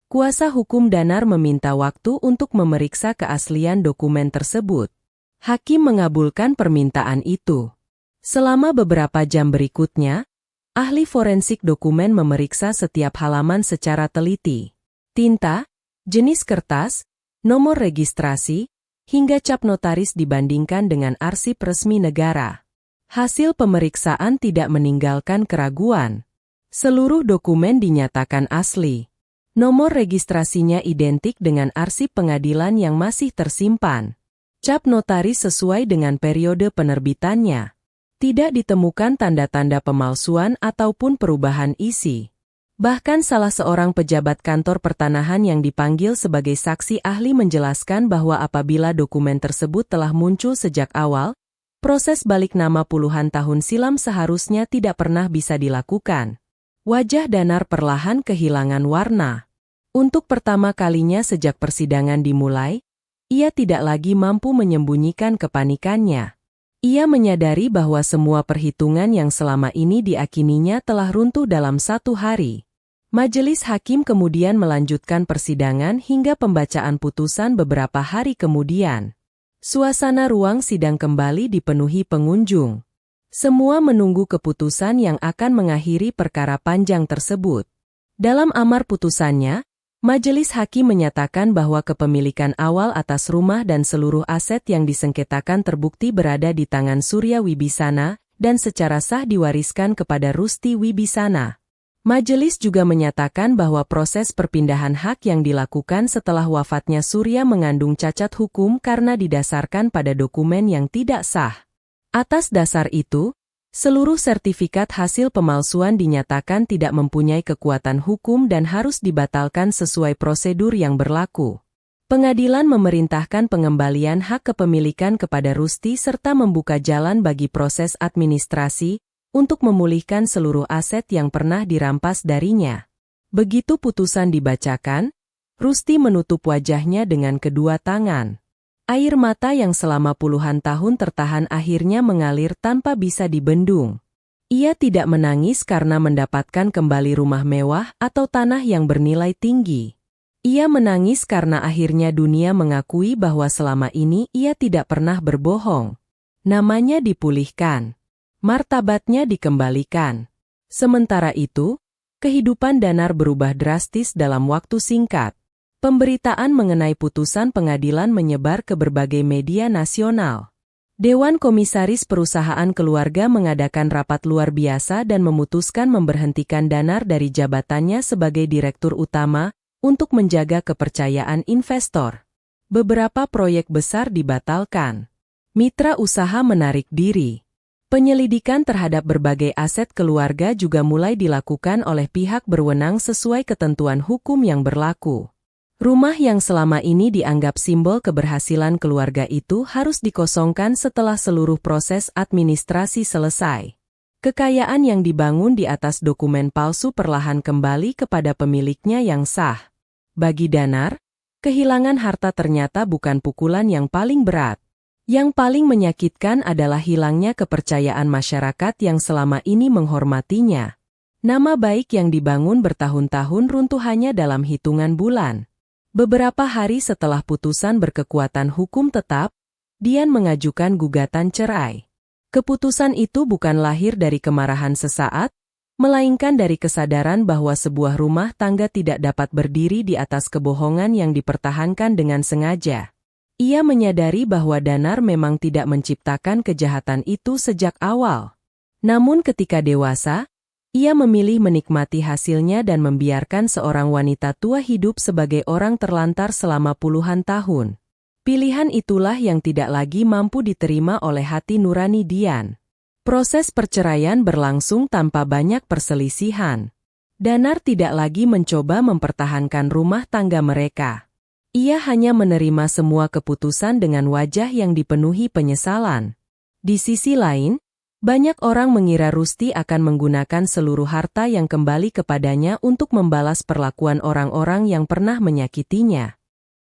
Kuasa hukum Danar meminta waktu untuk memeriksa keaslian dokumen tersebut. Hakim mengabulkan permintaan itu. Selama beberapa jam berikutnya, ahli forensik dokumen memeriksa setiap halaman secara teliti. Tinta, jenis kertas, nomor registrasi, hingga cap notaris dibandingkan dengan arsip resmi negara. Hasil pemeriksaan tidak meninggalkan keraguan. Seluruh dokumen dinyatakan asli. Nomor registrasinya identik dengan arsip pengadilan yang masih tersimpan. Cap notaris sesuai dengan periode penerbitannya. Tidak ditemukan tanda-tanda pemalsuan ataupun perubahan isi. Bahkan salah seorang pejabat kantor pertanahan yang dipanggil sebagai saksi ahli menjelaskan bahwa apabila dokumen tersebut telah muncul sejak awal, proses balik nama puluhan tahun silam seharusnya tidak pernah bisa dilakukan. Wajah Danar perlahan kehilangan warna. Untuk pertama kalinya sejak persidangan dimulai, ia tidak lagi mampu menyembunyikan kepanikannya. Ia menyadari bahwa semua perhitungan yang selama ini diakininya telah runtuh dalam satu hari. Majelis hakim kemudian melanjutkan persidangan hingga pembacaan putusan beberapa hari kemudian. Suasana ruang sidang kembali dipenuhi pengunjung. Semua menunggu keputusan yang akan mengakhiri perkara panjang tersebut. Dalam amar putusannya, Majelis Hakim menyatakan bahwa kepemilikan awal atas rumah dan seluruh aset yang disengketakan terbukti berada di tangan Surya Wibisana dan secara sah diwariskan kepada Rusti Wibisana. Majelis juga menyatakan bahwa proses perpindahan hak yang dilakukan setelah wafatnya Surya mengandung cacat hukum karena didasarkan pada dokumen yang tidak sah. Atas dasar itu, seluruh sertifikat hasil pemalsuan dinyatakan tidak mempunyai kekuatan hukum dan harus dibatalkan sesuai prosedur yang berlaku. Pengadilan memerintahkan pengembalian hak kepemilikan kepada Rusti serta membuka jalan bagi proses administrasi untuk memulihkan seluruh aset yang pernah dirampas darinya. Begitu putusan dibacakan, Rusti menutup wajahnya dengan kedua tangan. Air mata yang selama puluhan tahun tertahan akhirnya mengalir tanpa bisa dibendung. Ia tidak menangis karena mendapatkan kembali rumah mewah atau tanah yang bernilai tinggi. Ia menangis karena akhirnya dunia mengakui bahwa selama ini ia tidak pernah berbohong. Namanya dipulihkan. Martabatnya dikembalikan. Sementara itu, kehidupan Danar berubah drastis dalam waktu singkat. Pemberitaan mengenai putusan pengadilan menyebar ke berbagai media nasional. Dewan Komisaris Perusahaan Keluarga mengadakan rapat luar biasa dan memutuskan memberhentikan Danar dari jabatannya sebagai direktur utama untuk menjaga kepercayaan investor. Beberapa proyek besar dibatalkan. Mitra usaha menarik diri. Penyelidikan terhadap berbagai aset keluarga juga mulai dilakukan oleh pihak berwenang sesuai ketentuan hukum yang berlaku. Rumah yang selama ini dianggap simbol keberhasilan keluarga itu harus dikosongkan setelah seluruh proses administrasi selesai. Kekayaan yang dibangun di atas dokumen palsu perlahan kembali kepada pemiliknya yang sah. Bagi Danar, kehilangan harta ternyata bukan pukulan yang paling berat. Yang paling menyakitkan adalah hilangnya kepercayaan masyarakat yang selama ini menghormatinya. Nama baik yang dibangun bertahun-tahun runtuh hanya dalam hitungan bulan. Beberapa hari setelah putusan berkekuatan hukum tetap, Dian mengajukan gugatan cerai. Keputusan itu bukan lahir dari kemarahan sesaat, melainkan dari kesadaran bahwa sebuah rumah tangga tidak dapat berdiri di atas kebohongan yang dipertahankan dengan sengaja. Ia menyadari bahwa Danar memang tidak menciptakan kejahatan itu sejak awal. Namun ketika dewasa, Ia memilih menikmati hasilnya dan membiarkan seorang wanita tua hidup sebagai orang terlantar selama puluhan tahun. Pilihan itulah yang tidak lagi mampu diterima oleh hati nurani Dian. Proses perceraian berlangsung tanpa banyak perselisihan. Danar tidak lagi mencoba mempertahankan rumah tangga mereka. Ia hanya menerima semua keputusan dengan wajah yang dipenuhi penyesalan. Di sisi lain, banyak orang mengira Rusti akan menggunakan seluruh harta yang kembali kepadanya untuk membalas perlakuan orang-orang yang pernah menyakitinya.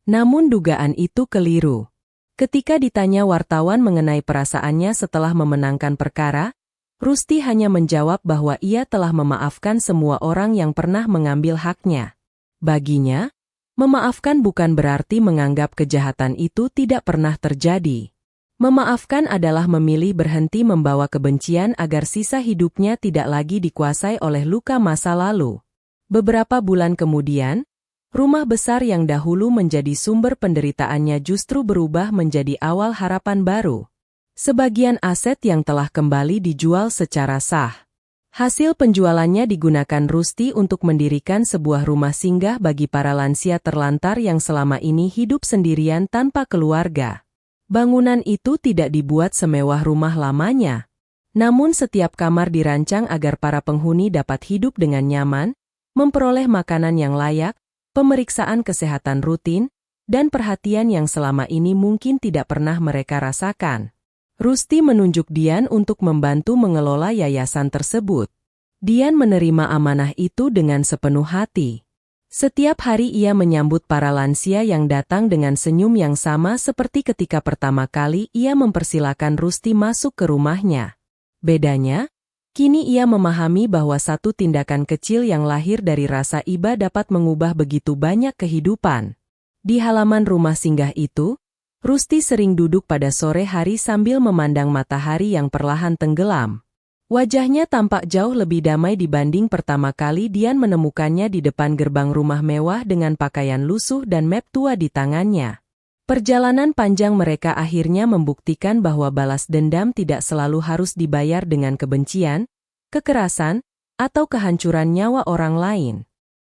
Namun dugaan itu keliru. Ketika ditanya wartawan mengenai perasaannya setelah memenangkan perkara, Rusti hanya menjawab bahwa ia telah memaafkan semua orang yang pernah mengambil haknya. Baginya, memaafkan bukan berarti menganggap kejahatan itu tidak pernah terjadi. Memaafkan adalah memilih berhenti membawa kebencian agar sisa hidupnya tidak lagi dikuasai oleh luka masa lalu. Beberapa bulan kemudian, rumah besar yang dahulu menjadi sumber penderitaannya justru berubah menjadi awal harapan baru. Sebagian aset yang telah kembali dijual secara sah. Hasil penjualannya digunakan Rusti untuk mendirikan sebuah rumah singgah bagi para lansia terlantar yang selama ini hidup sendirian tanpa keluarga. Bangunan itu tidak dibuat semewah rumah lamanya. Namun setiap kamar dirancang agar para penghuni dapat hidup dengan nyaman, memperoleh makanan yang layak, pemeriksaan kesehatan rutin, dan perhatian yang selama ini mungkin tidak pernah mereka rasakan. Rusti menunjuk Dian untuk membantu mengelola yayasan tersebut. Dian menerima amanah itu dengan sepenuh hati. Setiap hari ia menyambut para lansia yang datang dengan senyum yang sama seperti ketika pertama kali ia mempersilakan Rusti masuk ke rumahnya. Bedanya, kini ia memahami bahwa satu tindakan kecil yang lahir dari rasa iba dapat mengubah begitu banyak kehidupan. Di halaman rumah singgah itu, Rusti sering duduk pada sore hari sambil memandang matahari yang perlahan tenggelam. Wajahnya tampak jauh lebih damai dibanding pertama kali Dian menemukannya di depan gerbang rumah mewah dengan pakaian lusuh dan map tua di tangannya. Perjalanan panjang mereka akhirnya membuktikan bahwa balas dendam tidak selalu harus dibayar dengan kebencian, kekerasan, atau kehancuran nyawa orang lain.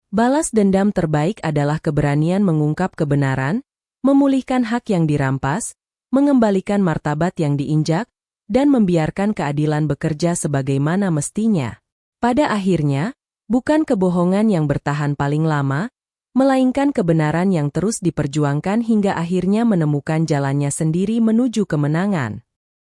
Balas dendam terbaik adalah keberanian mengungkap kebenaran, memulihkan hak yang dirampas, mengembalikan martabat yang diinjak, dan membiarkan keadilan bekerja sebagaimana mestinya. Pada akhirnya, bukan kebohongan yang bertahan paling lama, melainkan kebenaran yang terus diperjuangkan hingga akhirnya menemukan jalannya sendiri menuju kemenangan.